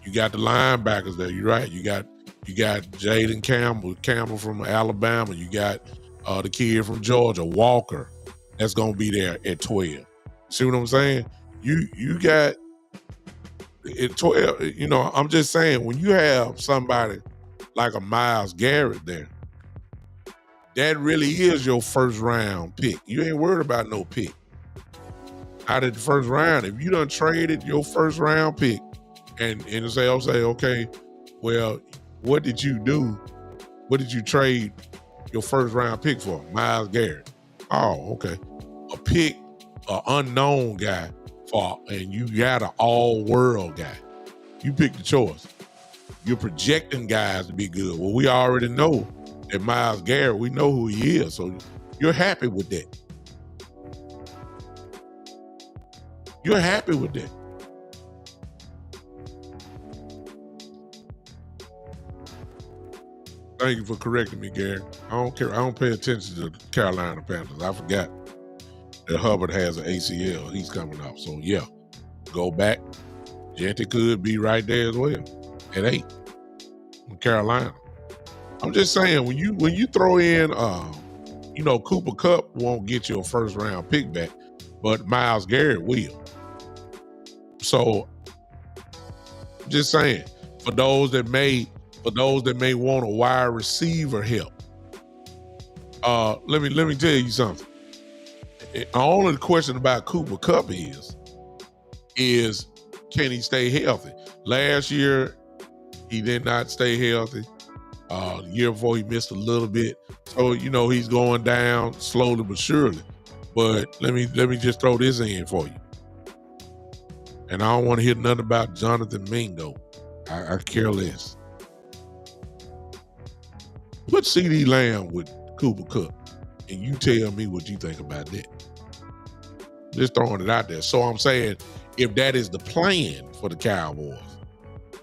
You got the linebackers there. You're right. You got Jaden Campbell from Alabama. You got the kid from Georgia, Walker. That's gonna be there at 12. See what I'm saying? You got at 12. I'm just saying, when you have somebody like a Myles Garrett there, that really is your first round pick. You ain't worried about no pick out of the first round. If you done traded your first round pick and say, okay, well, what did you do? What did you trade your first round pick for? Myles Garrett. Oh, okay. A pick, an unknown guy and you got an all-world guy. You pick the choice. You're projecting guys to be good. Well, we already know that Myles Garrett, we know who he is, so you're happy with that. You're happy with that. Thank you for correcting me, Gary. I don't care. I don't pay attention to the Carolina Panthers. I forgot that Hubbard has an ACL. He's coming off. So, yeah, go back. Genty could be right there as well at 8 in Carolina. I'm just saying, when you throw in, Cooper Kupp won't get you a first-round pick back, but Myles Garrett will. So, I'm just saying, for those that may want a wide receiver help, let me tell you something. The only question about Cooper Kupp is can he stay healthy? Last year, he did not stay healthy. The year before, he missed a little bit. So, he's going down slowly but surely. But let me just throw this in for you. And I don't want to hear nothing about Jonathan Mingo. I care less. Put CeeDee Lamb with Cooper Kupp, and you tell me what you think about that. Just throwing it out there. So I'm saying, if that is the plan for the Cowboys,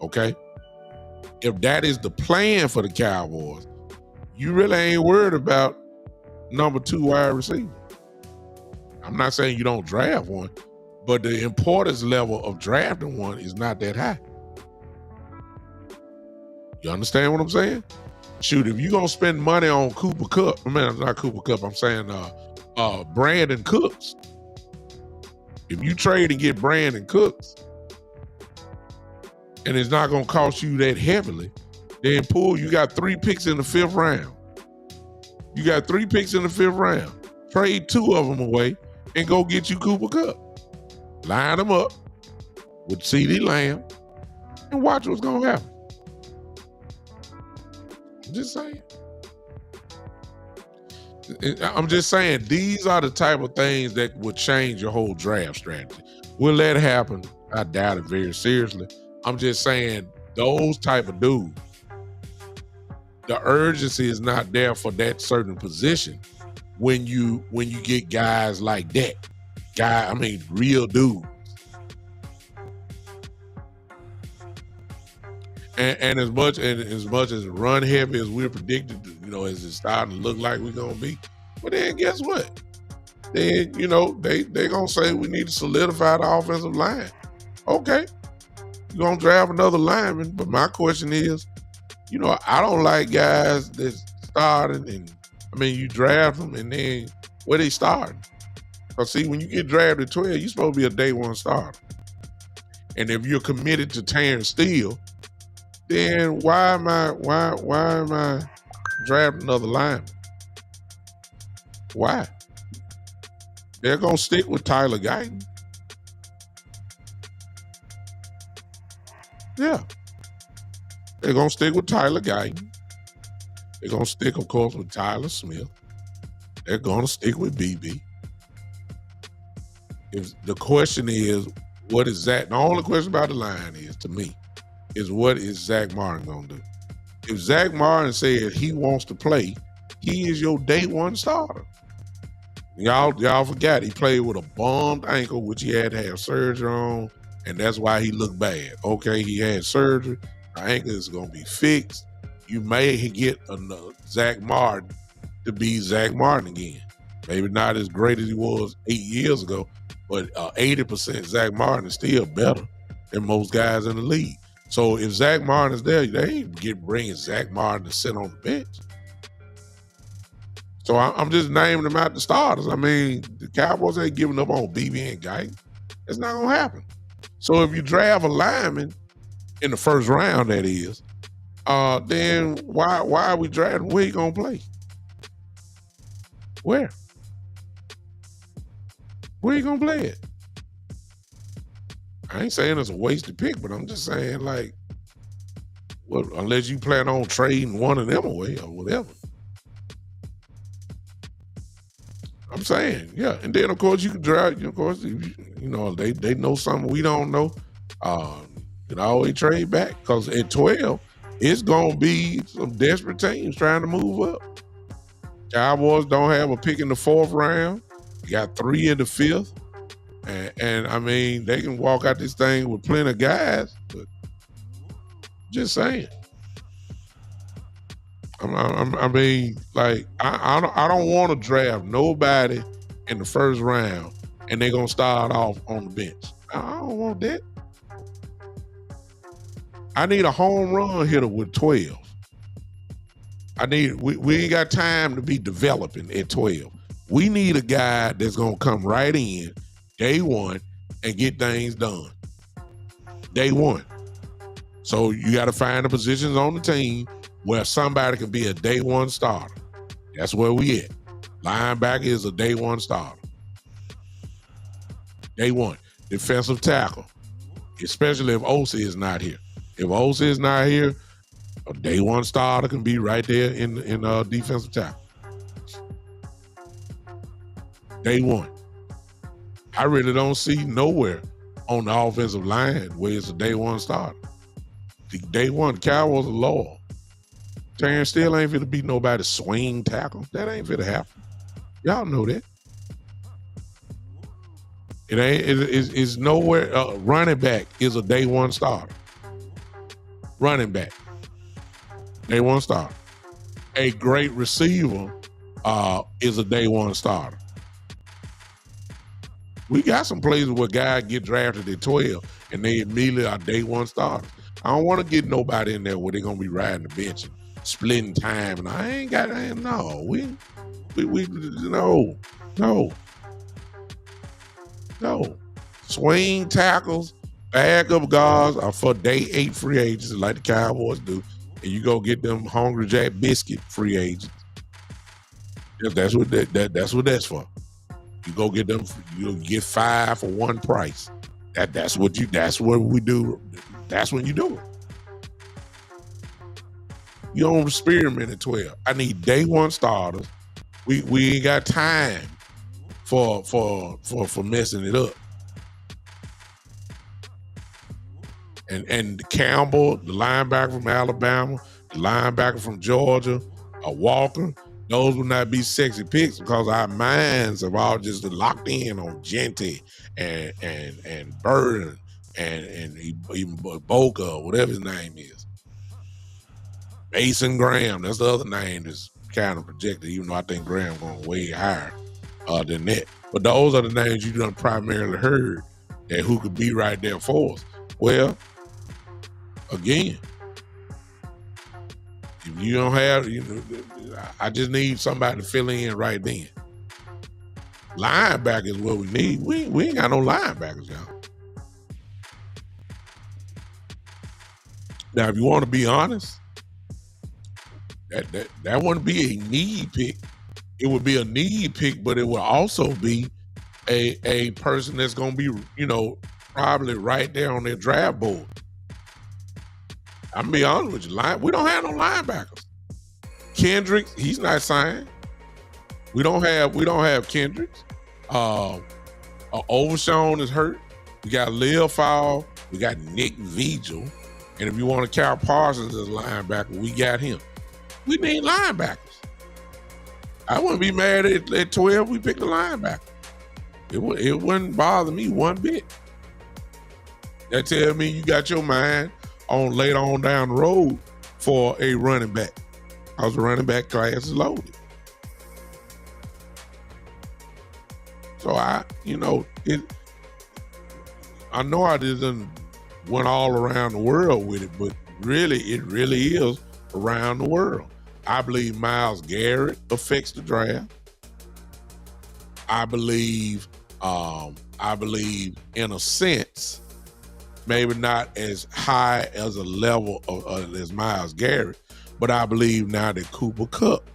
okay? If that is the plan for the Cowboys, you really ain't worried about number 2 wide receiver. I'm not saying you don't draft one, but the importance level of drafting one is not that high. You understand what I'm saying? Shoot, if you're going to spend money on Cooper Kupp, not Cooper Kupp, I'm saying Brandon Cooks. If you trade and get Brandon Cooks, and it's not going to cost you that heavily, then you got 3 picks in the 5th round. You got 3 picks in the 5th round. Trade 2 of them away and go get you Cooper Kupp. Line them up with CeeDee Lamb and watch what's going to happen. I'm just saying, these are the type of things that would change your whole draft strategy. Will that happen? I doubt it very seriously. I'm just saying, those type of dudes The urgency is not there for that certain position when you get guys like that. Real dude. And as much as run heavy as we're predicted, as it's starting to look like we're gonna be, but then guess what? Then they gonna say we need to solidify the offensive line. Okay, you're gonna draft another lineman, but my question is, I don't like guys that starting and you draft them and then where they starting. Cause see, when you get drafted 12, you're supposed to be a day one starter. And if you're committed to Terrence Steele, then why am I drafting another lineman? Why? They're gonna stick with Tyler Guyton. Yeah. They're gonna stick with Tyler Guyton. They're gonna stick, of course, with Tyler Smith. They're gonna stick with BB. If the question is, what is Zach? The only question about the line is, to me, is what is Zach Martin gonna do? If Zach Martin said he wants to play, he is your day one starter. Y'all forgot he played with a bummed ankle, which he had to have surgery on, and that's why he looked bad. Okay, he had surgery. The ankle is gonna be fixed. You may get another Zach Martin to be Zach Martin again. Maybe not as great as he was 8 years ago, but 80% Zach Martin is still better than most guys in the league. So if Zach Martin is there, they ain't bringing Zach Martin to sit on the bench. So I'm just naming them out the starters. The Cowboys ain't giving up on BB and Guyton. It's not gonna happen. So if you draft a lineman in the first round, that is, then why are we drafting? Where he gonna play? Where you gonna play it? I ain't saying it's a wasted pick, but I'm just saying, like, well, unless you plan on trading one of them away or whatever. I'm saying, yeah. And then, of course, you can draft, of course, they know something we don't know. You can always trade back, because at 12, it's going to be some desperate teams trying to move up. Cowboys don't have a pick in the 4th round. You got 3 in the 5th. And they can walk out this thing with plenty of guys, but just saying. I don't want to draft nobody in the first round and they're gonna start off on the bench. I don't want that. I need a home run hitter with 12. We ain't got time to be developing at 12. We need a guy that's gonna come right in day one and get things done. Day one. So you got to find the positions on the team where somebody can be a day one starter. That's where we at. Linebacker is a day one starter. Day one. Defensive tackle, especially if Osa is not here. If Osa is not here, a day one starter can be right there in defensive tackle. Day one. I really don't see nowhere on the offensive line where it's a day one starter. The day one, Cowboys are loyal. Terrence Steele ain't finna beat nobody swing tackle. That ain't finna happen. Y'all know that. It's nowhere. Running back is a day one starter. Running back. Day one starter. A great receiver is a day one starter. We got some places where guys get drafted at 12 and they immediately are day one starters. I don't want to get nobody in there where they're gonna be riding the bench and splitting time. And I ain't got no. We no. Swing tackles, backup guards are for day 8 free agents, like the Cowboys do, and you go get them Hungry Jack Biscuit free agents. That's what that's for. You go get them. You get 5 for one price. That's what we do. That's when you do it. You don't experiment at 12. I need day one starters. We ain't got time for messing it up. And Campbell, the linebacker from Alabama, the linebacker from Georgia, Walker, those would not be sexy picks because our minds have all just locked in on Genty and Burden and even Boca, whatever his name is. Mason Graham, that's the other name that's kind of projected, even though I think Graham going way higher than that. But those are the names you done primarily heard that who could be right there for us. Well, again, if you don't have, I just need somebody to fill in right then. Linebacker is what we need. We ain't got no linebackers, y'all. Now, if you want to be honest, that wouldn't be a need pick. It would be a need pick, but it would also be a person that's going to be, probably right there on their draft board. I'm gonna be honest with you, we don't have no linebackers. Kendricks, he's not signed. We don't have Kendricks. Overshawn is hurt. We got Lil Fowl. We got Nick Vigil. And if you want to count Parsons as a linebacker, we got him. We need linebackers. I wouldn't be mad at 12 we picked a linebacker. It wouldn't bother me one bit. That tells me you got your mind on later on down the road for a running back. Because the running back class is loaded. So I know I didn't went all around the world with it, but it really is around the world. I believe Myles Garrett affects the draft. I believe in a sense, maybe not as high as a level as Myles Garrett, but I believe now that Cooper Kupp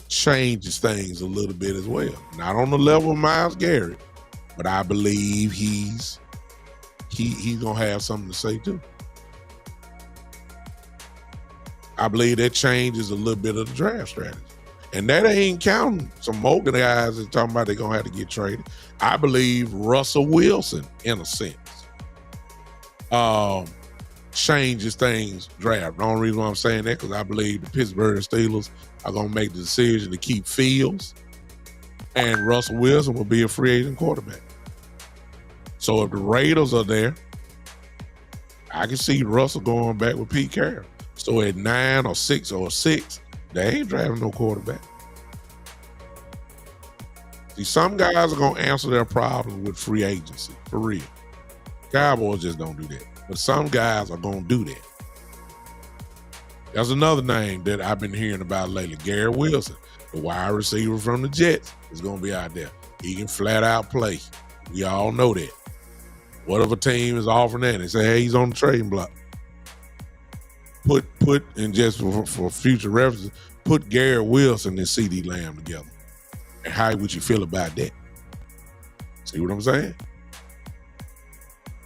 changes things a little bit as well. Not on the level of Myles Garrett, but I believe he's gonna have something to say too. I believe that changes a little bit of the draft strategy. And that ain't counting some more guys that talking about they're gonna have to get traded. I believe Russell Wilson, in a sense, changes things draft. The only reason why I'm saying that because I believe the Pittsburgh Steelers are gonna make the decision to keep Fields, and Russell Wilson will be a free agent quarterback. So if the Raiders are there, I can see Russell going back with Pete Carroll. So at 9 or 6 or 6, they ain't drafting no quarterback. See, some guys are going to answer their problems with free agency, for real. Cowboys just don't do that. But some guys are going to do that. There's another name that I've been hearing about lately, Garrett Wilson, the wide receiver from the Jets, is going to be out there. He can flat out play. We all know that. What if a team is offering that and say, hey, he's on the trading block? Put and just for future references, put Garrett Wilson and CD Lamb together. And how would you feel about that? See what I'm saying?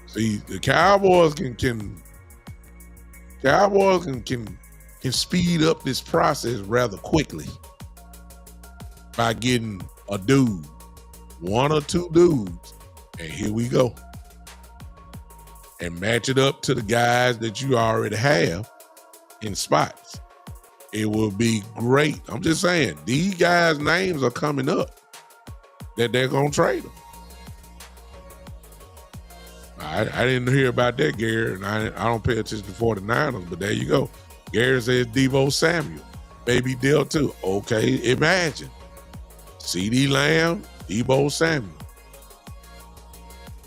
See, the Cowboys can speed up this process rather quickly by getting a dude, one or two dudes, and here we go. And match it up to the guys that you already have in spots. It will be great. I'm just saying, these guys' names are coming up that they're going to trade them. I didn't hear about that, Gary, and I don't pay attention to 49ers, but there you go. Gary says Deebo Samuel. Baby deal too. Okay, imagine. CD Lamb, Deebo Samuel.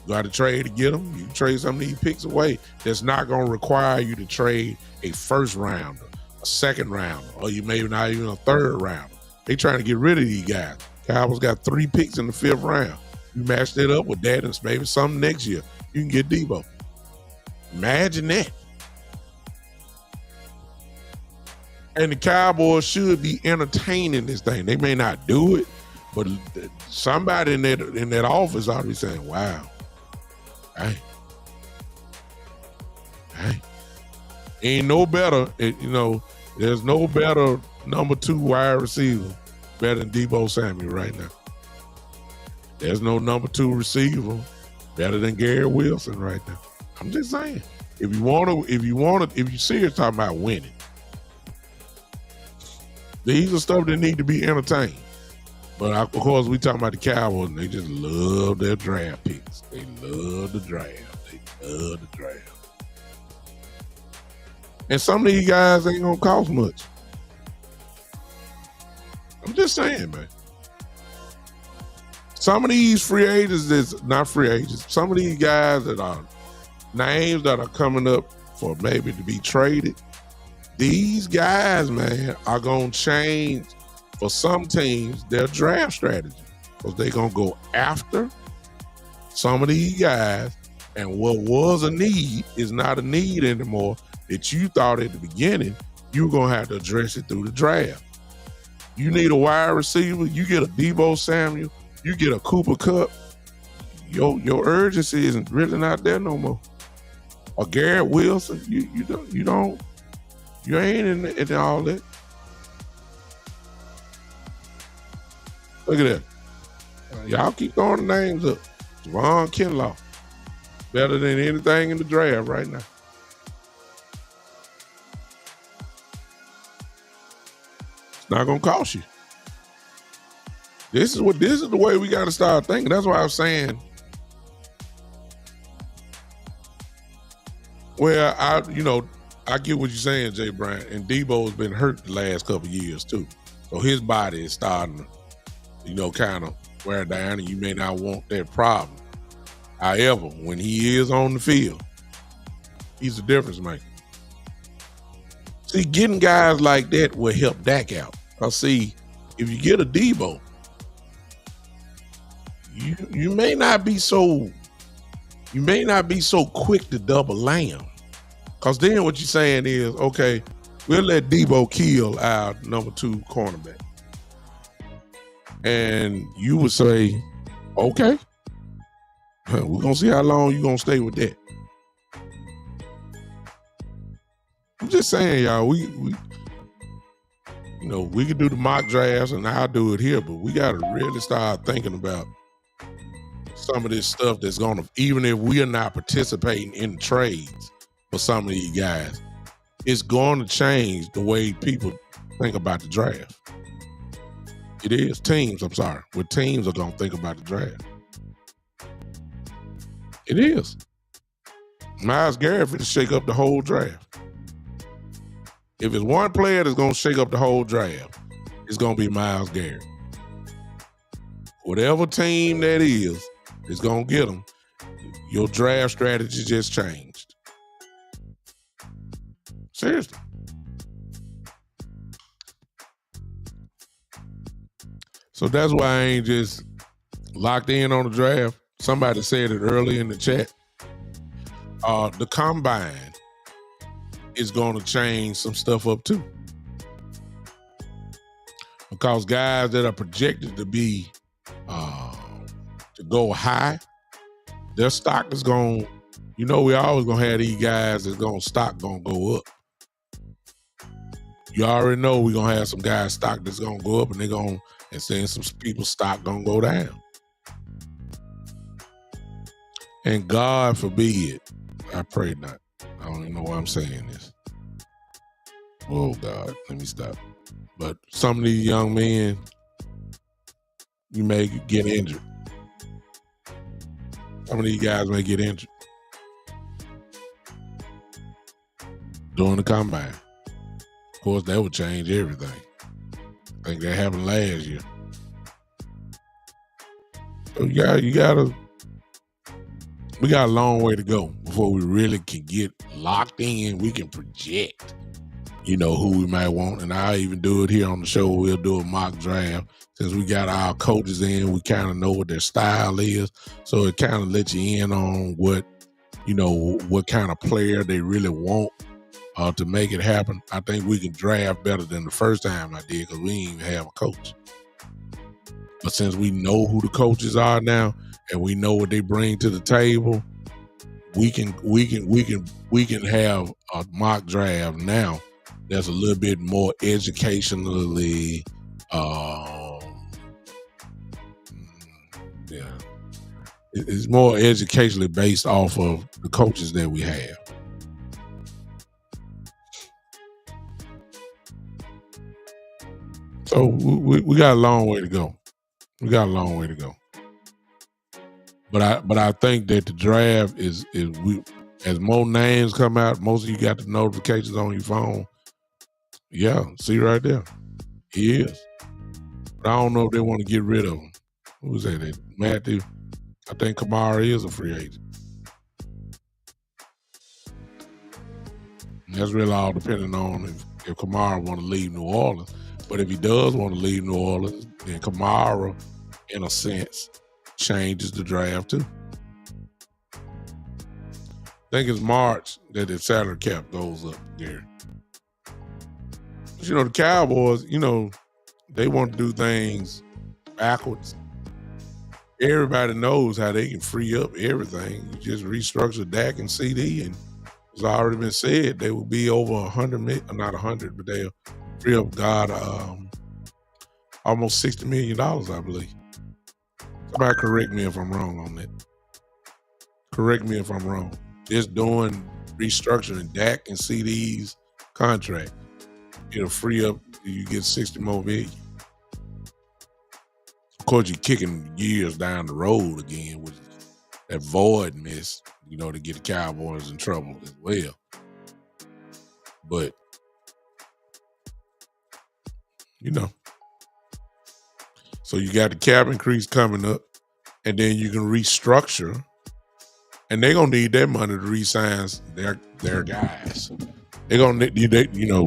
You got to trade to get them. You can trade some of these picks away. That's not going to require you to trade a first rounder, a second rounder, or you maybe not even a third rounder. They trying to get rid of these guys. Cowboys got 3 picks in the 5th round. You match that up with that and maybe something next year. You can get Deebo. Imagine that. And the Cowboys should be entertaining this thing. They may not do it, but somebody in that office ought to be saying, wow. Hey. Ain't no better, there's no better number 2 wide receiver better than Deebo Samuel right now. There's no number 2 receiver better than Garrett Wilson right now. I'm just saying. If you serious talking about winning, these are stuff that need to be entertained. But of course, we talking about the Cowboys, and they just love their draft picks. They love the draft. They love the draft. And some of these guys ain't gonna cost much. I'm just saying, man. Some of these free agents that's not free agents, some of these guys that are names that are coming up for maybe to be traded, these guys, man, are gonna change for some teams their draft strategy. Because they're gonna go after some of these guys, and what was a need is not a need anymore that you thought at the beginning you were gonna have to address it through the draft. You need a wide receiver, you get a Deebo Samuel, you get a Cooper Kupp, your urgency isn't really not there no more. Or Garrett Wilson, you ain't in all that. Look at that. Y'all keep throwing the names up. Javon Kinlaw, better than anything in the draft right now. It's not gonna cost you. This is the way we got to start thinking. That's why I'm saying, well, I get what you're saying, Jay Bryant, and Debo's been hurt the last couple of years too, so his body is starting to, kind of wear down, and you may not want that problem. However, when he is on the field, he's a difference maker. See, getting guys like that will help Dak out. Cause see, if you get a Debo, you may not be so quick to double lamb. Cause then what you're saying is, okay, we'll let Debo kill our number 2 cornerback. And you would say, okay, we're gonna see how long you're gonna stay with that. I'm just saying, y'all, we could do the mock drafts and I'll do it here, but we gotta really start thinking about some of this stuff that's gonna, even if we are not participating in trades for some of these guys, it's going to change the way people think about the draft. It is. Teams are going to think about the draft. It is. Myles Garrett to shake up the whole draft. If it's one player that's going to shake up the whole draft, it's going to be Myles Garrett. Whatever team that is going to get him, your draft strategy just changed. Seriously. So that's why I ain't just locked in on the draft. Somebody said it early in the chat. The combine is going to change some stuff up too. Because guys that are projected to be, to go high, their stock is going, we always going to have these guys that's stock going to go up. You already know we're going to have some guys' stock that's going to go up, and they're going to, and seeing some people's stock going to go down. And God forbid, I pray not. I don't even know why I'm saying this. Oh, God, let me stop. But some of these young men, you may get injured. Some of these guys may get injured during the combine. Of course, that would change everything. I think that happened last year. So we got a long way to go before we really can get locked in. We can project, who we might want. And I'll even do it here on the show. We'll do a mock draft. Since we got our coaches in, we kind of know what their style is. So it kind of lets you in on what kind of player they really want to make it happen. I think we can draft better than the first time I did because we didn't even have a coach. But since we know who the coaches are now and we know what they bring to the table, we can have a mock draft now that's a little bit more educationally It's more educationally based off of the coaches that we have. So we got a long way to go. We got a long way to go. But I think that the draft is we as more names come out, most of you got the notifications on your phone. Yeah, see right there. He is. But I don't know if they want to get rid of him. Who's that? Matthew. I think Kamara is a free agent. And that's really all depending on if Kamara want to leave New Orleans. But if he does want to leave New Orleans, then Kamara, in a sense, changes the draft too. I think it's March that the salary cap goes up, Gary. But, the Cowboys, they want to do things backwards. Everybody knows how they can free up everything. You just restructure Dak and CD, and it's already been said they will be over 100 million, not 100, but they'll free up almost $60 million, I believe. Somebody correct me if I'm wrong on that. Correct me if I'm wrong. Just doing restructuring Dak and CD's contract, it'll free up. You get 60 more million. Of course, you're kicking years down the road again with that void miss, to get the Cowboys in trouble as well. But, so you got the cap increase coming up, and then you can restructure, and they're going to need that money to re-sign their guys. They're going to need,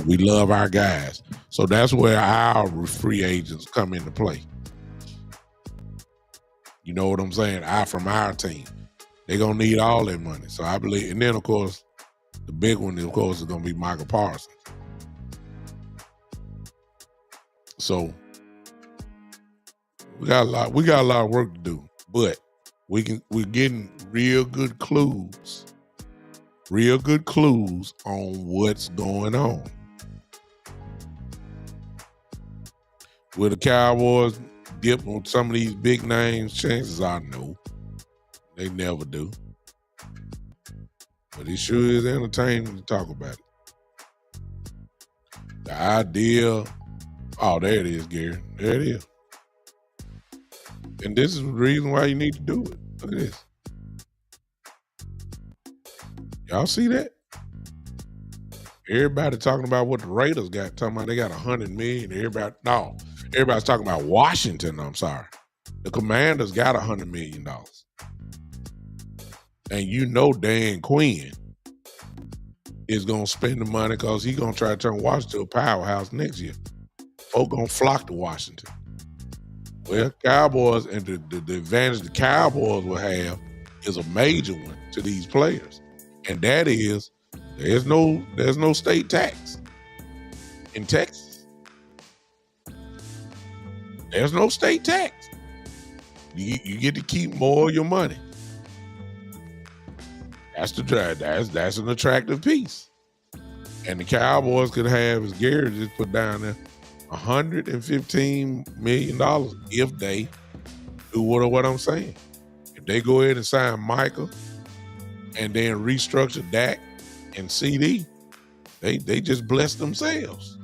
we love our guys. So that's where our free agents come into play. You know what I'm saying? From our team. They're going to need all that money. So I believe, and then, of course, the big one, of course, is going to be Michael Parsons. So we got a lot of work to do, but we're getting real good clues on what's going on. Will the Cowboys dip on some of these big names? Chances are no. They never do. But it sure is entertaining to talk about it. The idea, there it is, Gary. There it is. And this is the reason why you need to do it. Look at this. Y'all see that? Everybody talking about what the Raiders got, talking about they got 100 million. Everybody's talking about Washington, I'm sorry. The Commanders got $100 million. And Dan Quinn is going to spend the money because he's going to try to turn Washington a powerhouse next year. Folk going to flock to Washington. Well, Cowboys, and the advantage the Cowboys will have is a major one to these players. And that is, there's no state tax in Texas. There's no state tax. You get to keep more of your money. That's the drive. That's an attractive piece. And the Cowboys could have, as Gary just put down there, $115 million if they do what I'm saying. If they go ahead and sign Michael and then restructure Dak and CD, they just bless themselves.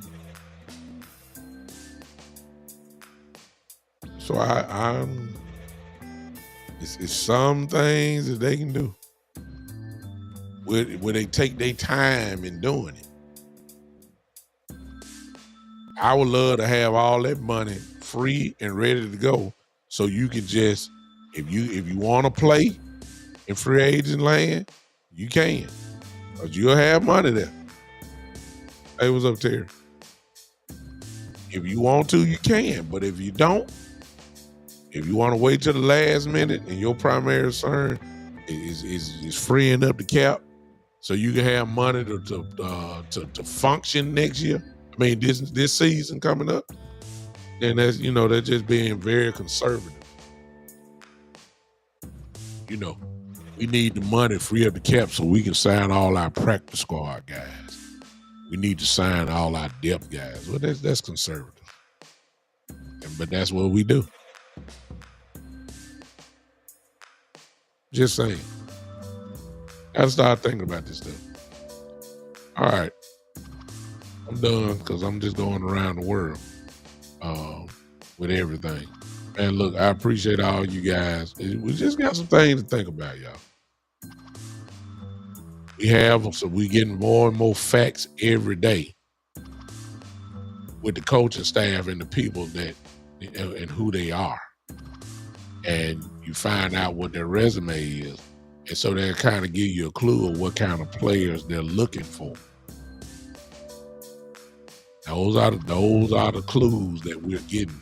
So it's some things that they can do where they take their time in doing it. I would love to have all that money free and ready to go, so you can just, if you want to play in free agent land, you can, because you'll have money there. Hey, what's up, Terry? If you want to, you can, but if you don't, if you want to wait till the last minute and your primary concern is freeing up the cap so you can have money to function next year, I mean, this season coming up, then that's just being very conservative. We need the money to free up the cap so we can sign all our practice squad guys. We need to sign all our depth guys. Well, that's conservative, but that's what we do. Just saying. Gotta start thinking about this stuff. All right. I'm done because I'm just going around the world with everything. Man, look, I appreciate all you guys. We just got some things to think about, y'all. We have them, so we getting more and more facts every day with the coaching staff and the people that and who they are. And you find out what their resume is. And so they'll kind of give you a clue of what kind of players they're looking for. Those are the clues that we're getting.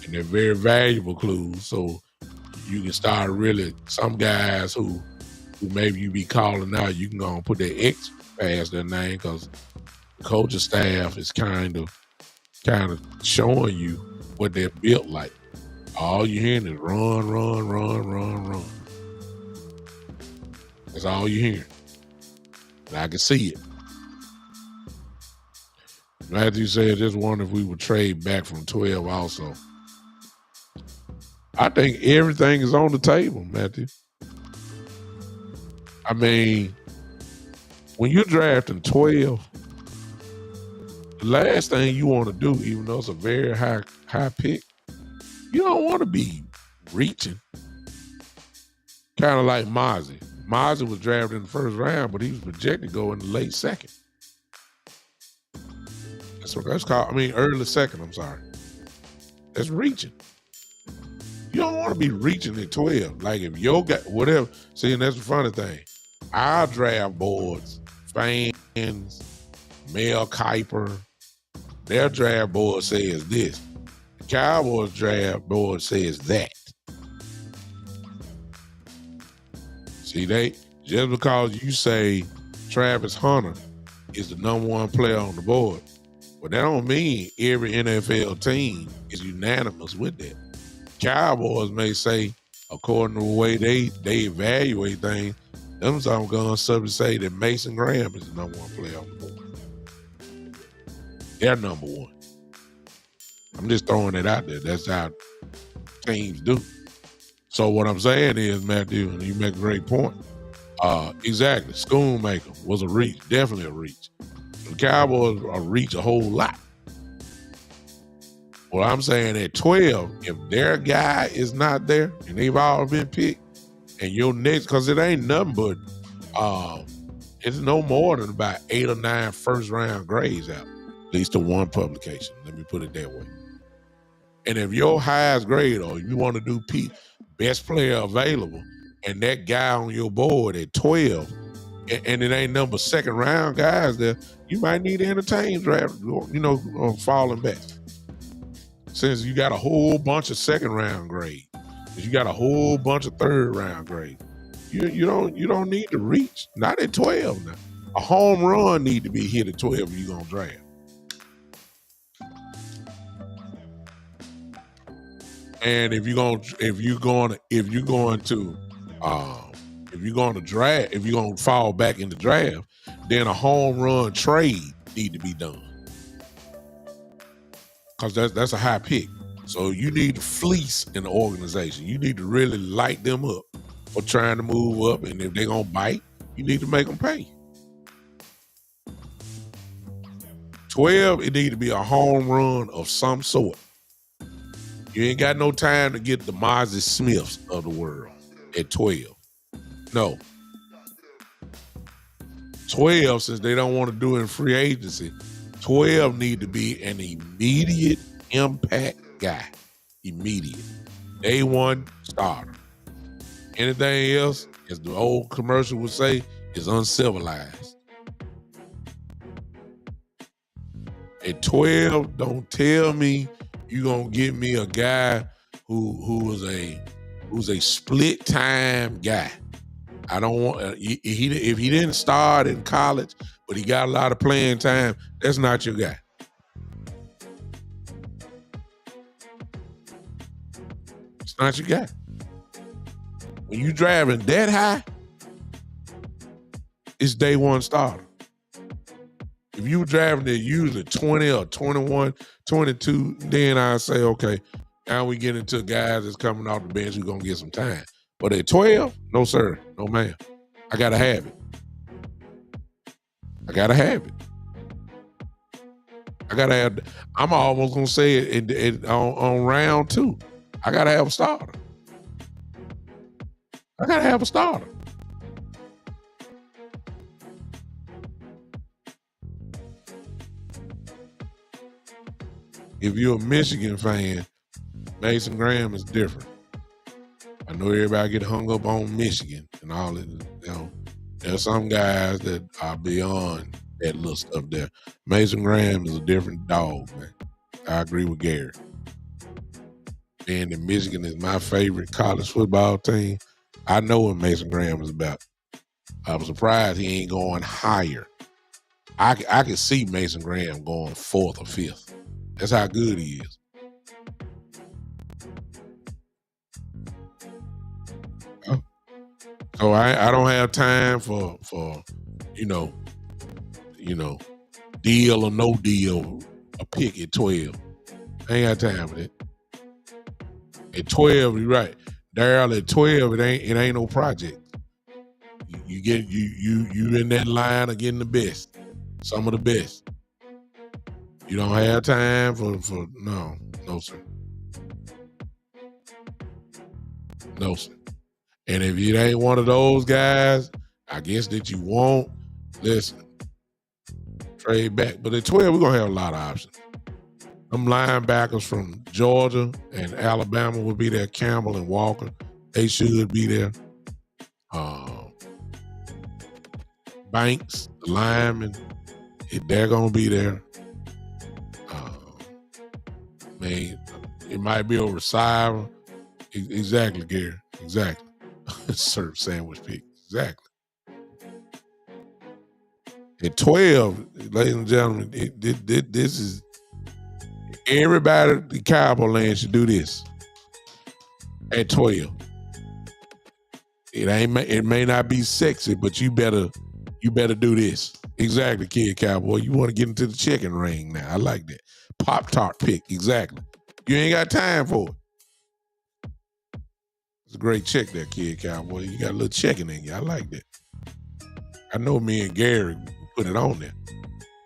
And they're very valuable clues. So you can start really, some guys who maybe you be calling out, you can go and put their X past their name because the coaching staff is kind of showing you what they're built like. All you're hearing is run, run, run, run, run. That's all you're hearing. And I can see it. Matthew said, just wonder if we would trade back from 12 also. I think everything is on the table, Matthew. I mean, when you're drafting 12, the last thing you want to do, even though it's a very high pick, you don't want to be reaching. Kind of like Mozzie. Mozzie was drafted in the first round, but he was projected to go in the late second. That's what that's called. I mean, early second, I'm sorry. That's reaching. You don't want to be reaching at 12. Like if your guy, whatever. See, and that's the funny thing. Our draft boards, fans, Mel Kiper, their draft board says this. The Cowboys draft board says that. See, just because you say Travis Hunter is the number one player on the board, but that don't mean every NFL team is unanimous with that. Cowboys may say, according to the way they evaluate things, them some guns to say that Mason Graham is the number one player on the board. They're number one. I'm just throwing it out there. That's how teams do. So what I'm saying is, Matthew, and you make a great point. Exactly. Schoonmaker was a reach, definitely a reach. The Cowboys reach a whole lot. Well, I'm saying at 12, if their guy is not there and they've all been picked, and your next, because it ain't nothing but it's no more than about 8 or 9 first round grades out, at least to one publication. Let me put it that way. And if your highest grade, or if you want to do best player available, and that guy on your board at 12, and it ain't number second round guys there, you might need to entertain draft, falling back. Since you got a whole bunch of second round grades, you got a whole bunch of third round grades, you don't need to reach. Not at 12 now. A home run need to be hit at 12 if you're gonna draft. And if you're going to fall back in the draft, then a home run trade need to be done. Because that's a high pick. So you need to fleece in the organization. You need to really light them up for trying to move up. And if they're going to bite, you need to make them pay. 12, it need to be a home run of some sort. You ain't got no time to get the Mozzie Smiths of the world at 12. No. 12, since they don't want to do it in free agency, 12 need to be an immediate impact guy. Immediate. Day one starter. Anything else, as the old commercial would say, is uncivilized. At 12, don't tell me you're gonna give me a guy who's a split time guy. I don't want if he didn't start in college, but he got a lot of playing time. That's not your guy. It's not your guy. When you driving that high, it's day one starter. If you driving it usually 20 or 21, 22, then I say, okay, now we get into guys that's coming off the bench who's going to get some time. But at 12, no sir, no ma'am. I gotta have it. I gotta have it. I gotta have. I'm almost gonna say it on round 2. I gotta have a starter. I gotta have a starter. If you're a Michigan fan, Mason Graham is different. I know everybody get hung up on Michigan and all that. There's some guys that are beyond that little stuff there. Mason Graham is a different dog, man. I agree with Gary. Being that Michigan is my favorite college football team, I know what Mason Graham is about. I'm surprised he ain't going higher. I can see Mason Graham going 4th or 5th. That's how good he is. So I don't have time for deal or no deal a pick at 12. I ain't got time for that. At 12, you're right. Daryl, at 12, it ain't no project. You get you in that line of getting the best. Some of the best. You don't have time for no sir. No sir. And if you ain't one of those guys, I guess that you won't, listen, trade back. But at 12, we're going to have a lot of options. Them linebackers from Georgia and Alabama will be there. Campbell and Walker, they should be there. Banks, the linemen, they're going to be there. It might be a receiver. Exactly, Gary. Exactly. Serve sandwich pick. Exactly. At 12, ladies and gentlemen, this is everybody. The Cowboy land should do this. At 12, it may not be sexy, but you better do this. Exactly, kid Cowboy. You want to get into the chicken ring now. I like that. Pop-Tart pick. Exactly. You ain't got time for it. It's a great check there, kid Cowboy. You got a little checking in you. I like that. I know me and Gary put it on there.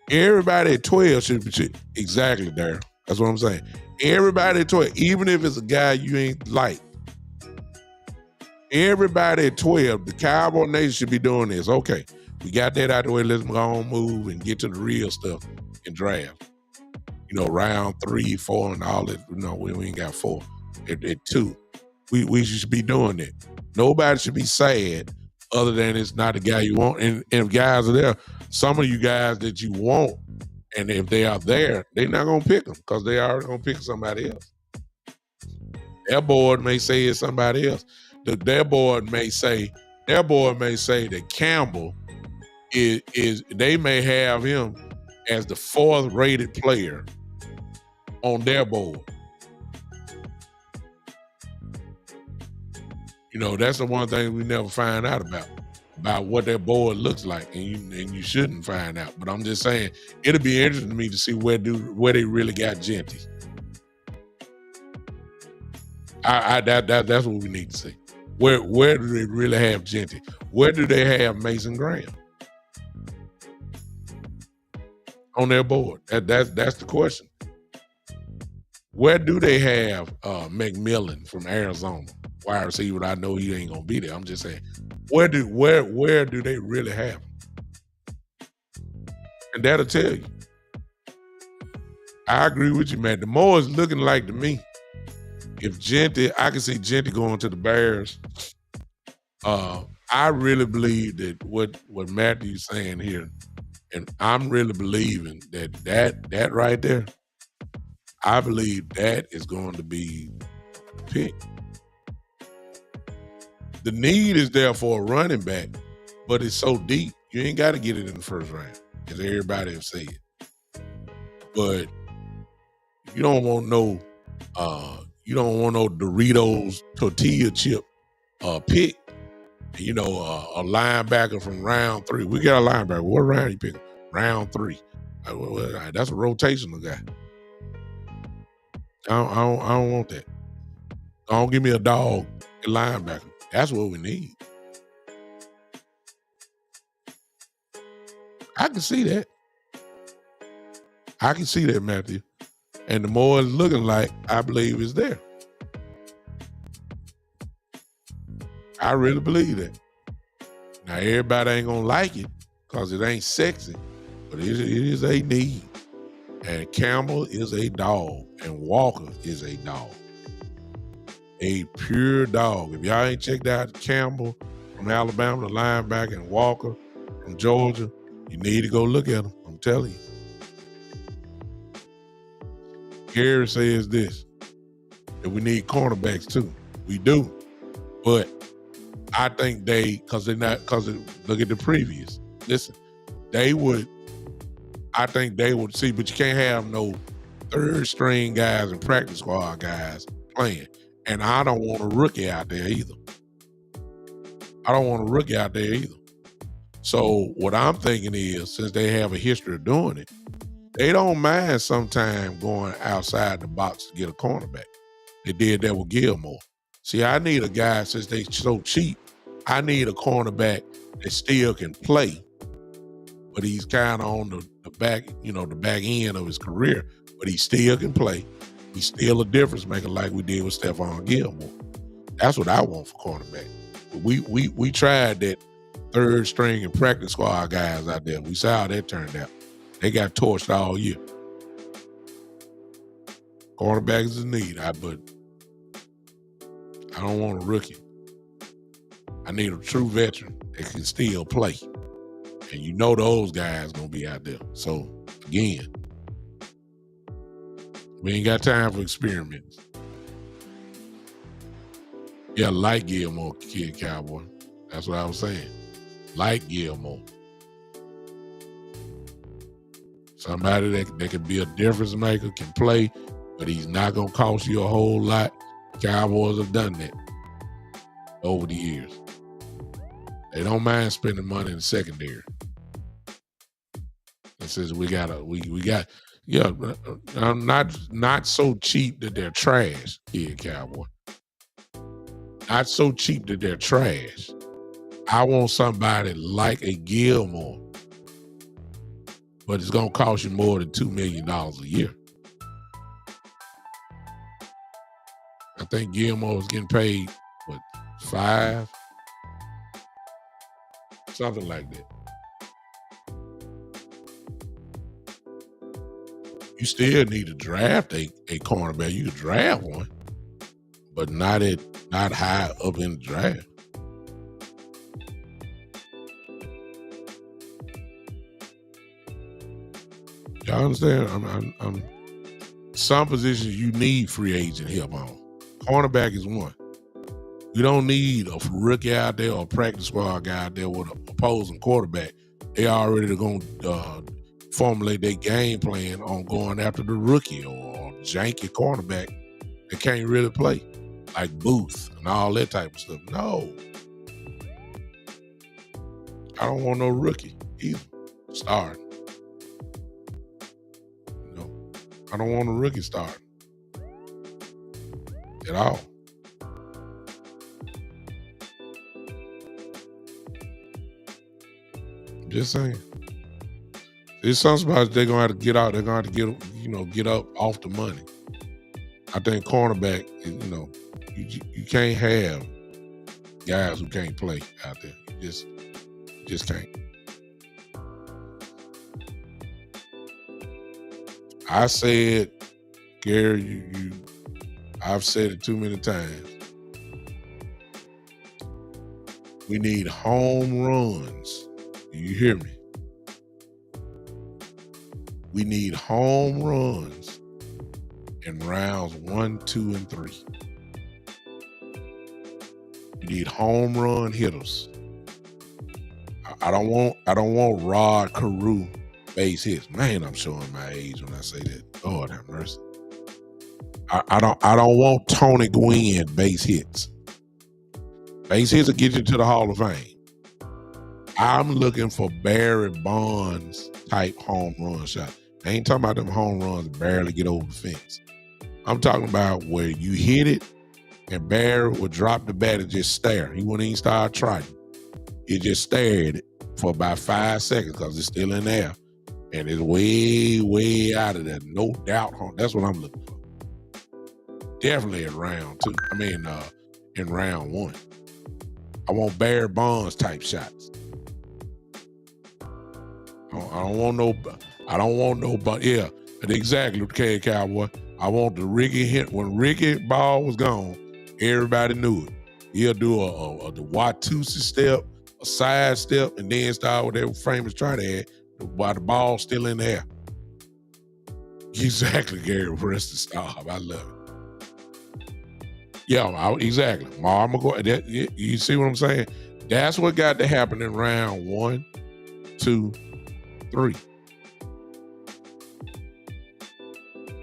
Everybody at 12 should be exactly there. That's what I'm saying. Everybody at 12, even if it's a guy you ain't like, everybody at 12, the Cowboy Nation should be doing this. Okay, we got that out the way. Let's go on, move and get to the real stuff and draft. Round 3, 4, and all that. We ain't got 4. At 2, we should be doing it. Nobody should be sad other than it's not the guy you want. And if guys are there, some of you guys that you want, and if they are there, they're not going to pick them because they are going to pick somebody else. Their board may say it's somebody else. Their board may say that Campbell is they may have him as the 4th rated player on their board. That's the one thing we never find out about what their board looks like, and you shouldn't find out. But I'm just saying, it'll be interesting to me to see where they really got Genty. That's what we need to see. Where do they really have Genty? Where do they have Mason Graham on their board? That's the question. Where do they have McMillan from Arizona? Wide receiver, I know he ain't gonna be there. I'm just saying, where do they really have him? And that'll tell you. I agree with you, man. The more it's looking like to me, if Genty, I can see Genty going to the Bears. I really believe that what Matthew's saying here, and I'm really believing that right there, I believe that is going to be picked. The need is there for a running back, but it's so deep, you ain't got to get it in the first round, as everybody have said. But you don't want no Doritos tortilla chip pick. A linebacker from round 3. We got a linebacker. What round you pick? Round 3. That's a rotational guy. I don't want that. Don't give me a dog linebacker. That's what we need. I can see that. I can see that, Matthew. And the more it's looking like, I believe it's there. I really believe that. Now, everybody ain't going to like it because it ain't sexy, but it is a need. And Campbell is a dog, and Walker is a dog. A pure dog. If y'all ain't checked out Campbell from Alabama, the linebacker, and Walker from Georgia, you need to go look at them. I'm telling you. Gary says this, that we need cornerbacks too. We do. But I think because look at the previous. Listen, I think they would see, but you can't have no third string guys and practice squad guys playing. And I don't want a rookie out there either. So what I'm thinking is, since they have a history of doing it, they don't mind sometime going outside the box to get a cornerback. They did that with Gilmore. See, I need a guy, since they so cheap, I need a cornerback that still can play, but he's kind of on the back, the back end of his career, but he still can play. He's still a difference maker like we did with Stephon Gilmore. That's what I want for cornerback. But we tried that third string and practice squad guys out there. We saw how that turned out. They got torched all year. Cornerback is a need, but I don't want a rookie. I need a true veteran that can still play. And those guys going to be out there. So, again, we ain't got time for experiments. Yeah, like Gilmore, Kid Cowboy. That's what I was saying. Like Gilmore. Somebody that can be a difference maker, can play, but he's not going to cost you a whole lot. Cowboys have done that over the years. They don't mind spending money in the secondary. It says we got not so cheap that they're trash, Kid Cowboy. Not so cheap that they're trash. I want somebody like a Gilmore, but it's going to cost you more than $2 million a year. I think Gilmore was getting paid, $5? Something like that. You still need to draft a cornerback. You can draft one, but not high up in the draft. Y'all understand? I'm some positions you need free agent help on. Cornerback is one. You don't need a rookie out there or a practice squad guy out there with an opposing quarterback. They already going to formulate their game plan on going after the rookie or janky cornerback that can't really play, like Booth and all that type of stuff. No. I don't want no rookie either. Starting. I don't want a rookie starting at all. Just saying. There's some spots they're gonna have to get out. They're gonna have to get up off the money. I think cornerback, you can't have guys who can't play out there. You just can't. I said, Gary, I've said it too many times. We need home runs. Do you hear me? We need home runs in rounds 1, 2, and 3. We need home run hitters. I don't want Rod Carew base hits. Man, I'm showing my age when I say that. Lord have mercy. I don't want Tony Gwynn base hits. Base hits will get you to the Hall of Fame. I'm looking for Barry Bonds type home run shot. I ain't talking about them home runs that barely get over the fence. I'm talking about where you hit it and Barry would drop the bat and just stare. He wouldn't even start trying. He just stared at it for about 5 seconds because it's still in there. And it's way, way out of there. No doubt. That's what I'm looking for. Definitely in round 2. In round 1. I want Barry Bonds type shots. I don't want no. Yeah, exactly. Okay, Cowboy. I want the Ricky hit when Ricky ball was gone. Everybody knew it. He'll do the Watusi step, a side step, and then start with that famous try to add while the ball's still in the air. Exactly, Gary Preston stop. I love it. Yeah, exactly. You see what I'm saying? That's what got to happen in round 1, 2, 3.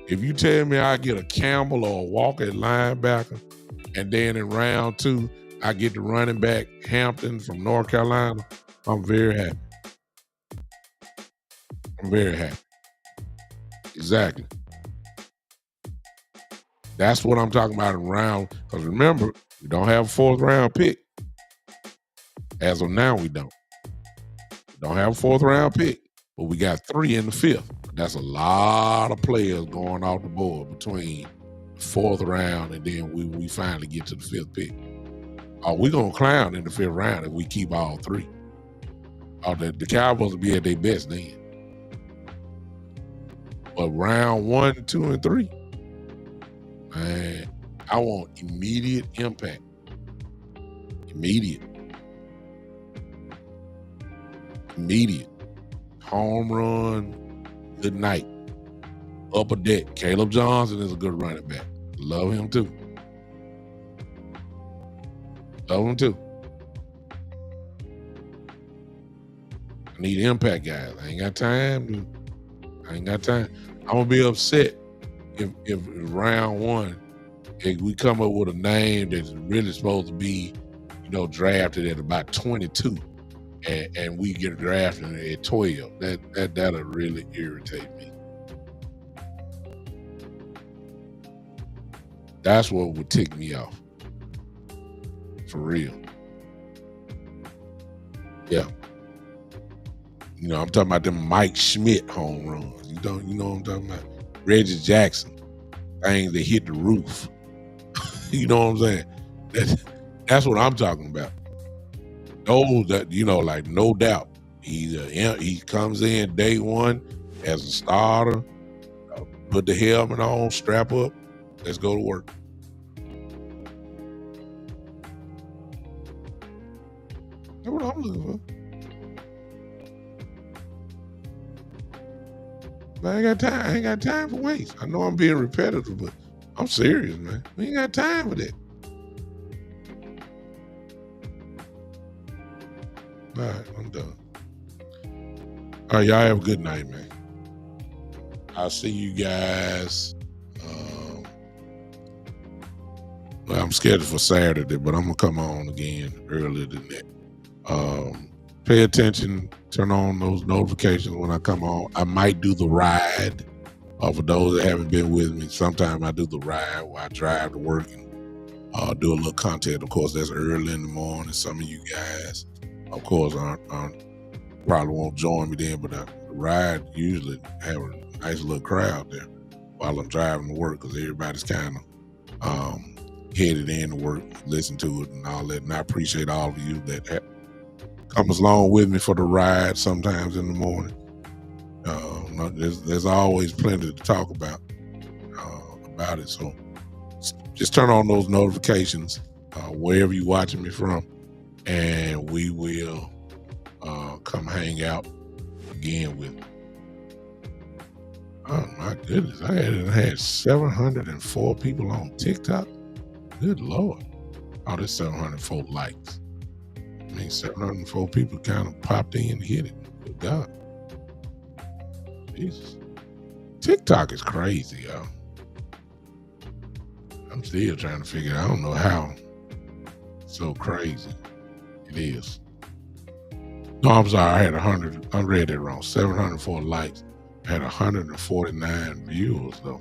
If you tell me I get a Campbell or a Walker at linebacker, and then in round 2, I get the running back Hampton from North Carolina, I'm very happy. I'm very happy. Exactly. That's what I'm talking about in round. Because remember, we don't have a 4th round pick. As of now, we don't. We don't have a 4th round pick, but we got 3 in the 5th. That's a lot of players going off the board between the 4th round and then we finally get to the 5th pick. We're going to clown in the 5th round if we keep all 3. The Cowboys will be at their best then. But round 1, 2, and 3, man, I want immediate impact. Immediate. Home run, good night. Upper deck. Caleb Johnson is a good running back. Love him too. I need impact guys. I ain't got time. I'm gonna be upset if round 1, if we come up with a name that's really supposed to be, drafted at about 22, and we get drafted at 12. That'll really irritate me. That's what would tick me off. For real. Yeah. I'm talking about them Mike Schmidt home runs. You know what I'm talking about? Reggie Jackson. Things that hit the roof. You know what I'm saying? That's what I'm talking about. Those that, like no doubt. He comes in day 1 as a starter, put the helmet on, strap up, let's go to work. That's what I'm looking for. I ain't got time for waste. I know I'm being repetitive, but I'm serious, man. We ain't got time for that. All right, I'm done. All right, y'all have a good night, man. I'll see you guys. Well, I'm scheduled for Saturday, but I'm going to come on again earlier than that. Pay attention, turn on those notifications when I come on. I might do the ride. For those that haven't been with me, sometimes I do the ride where I drive to work and do a little content. Of course, that's early in the morning. Some of you guys, of course, probably won't join me then, but the ride usually have a nice little crowd there while I'm driving to work because everybody's kind of headed in to work, listen to it and all that. And I appreciate all of you that comes along with me for the ride sometimes in the morning. There's always plenty to talk about it. So just turn on those notifications wherever you're watching me from, and we will come hang out again with me. Oh my goodness, I had 704 people on TikTok. Good Lord. Oh, there's 704 likes. 704 people kind of popped in and hit it. Good God. Jesus. TikTok is crazy, y'all. I'm still trying to figure it out. I don't know how so crazy it is. No, I'm sorry. I had 100. I read it wrong. 704 likes. I had 149 viewers, though,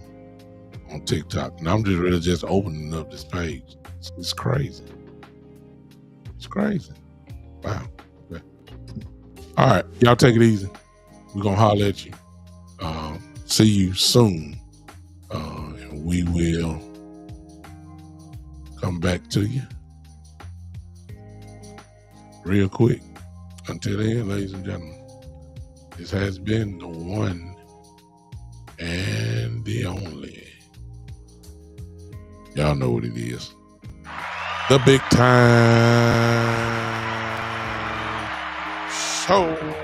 on TikTok, and I'm just really just opening up this page. It's crazy. It's crazy. Wow. Okay. All right, y'all take it easy. We're gonna holler at you. See you soon, and we will come back to you real quick. Until then, ladies and gentlemen, this has been the one and the only. Y'all know what it is. The Big Time Show.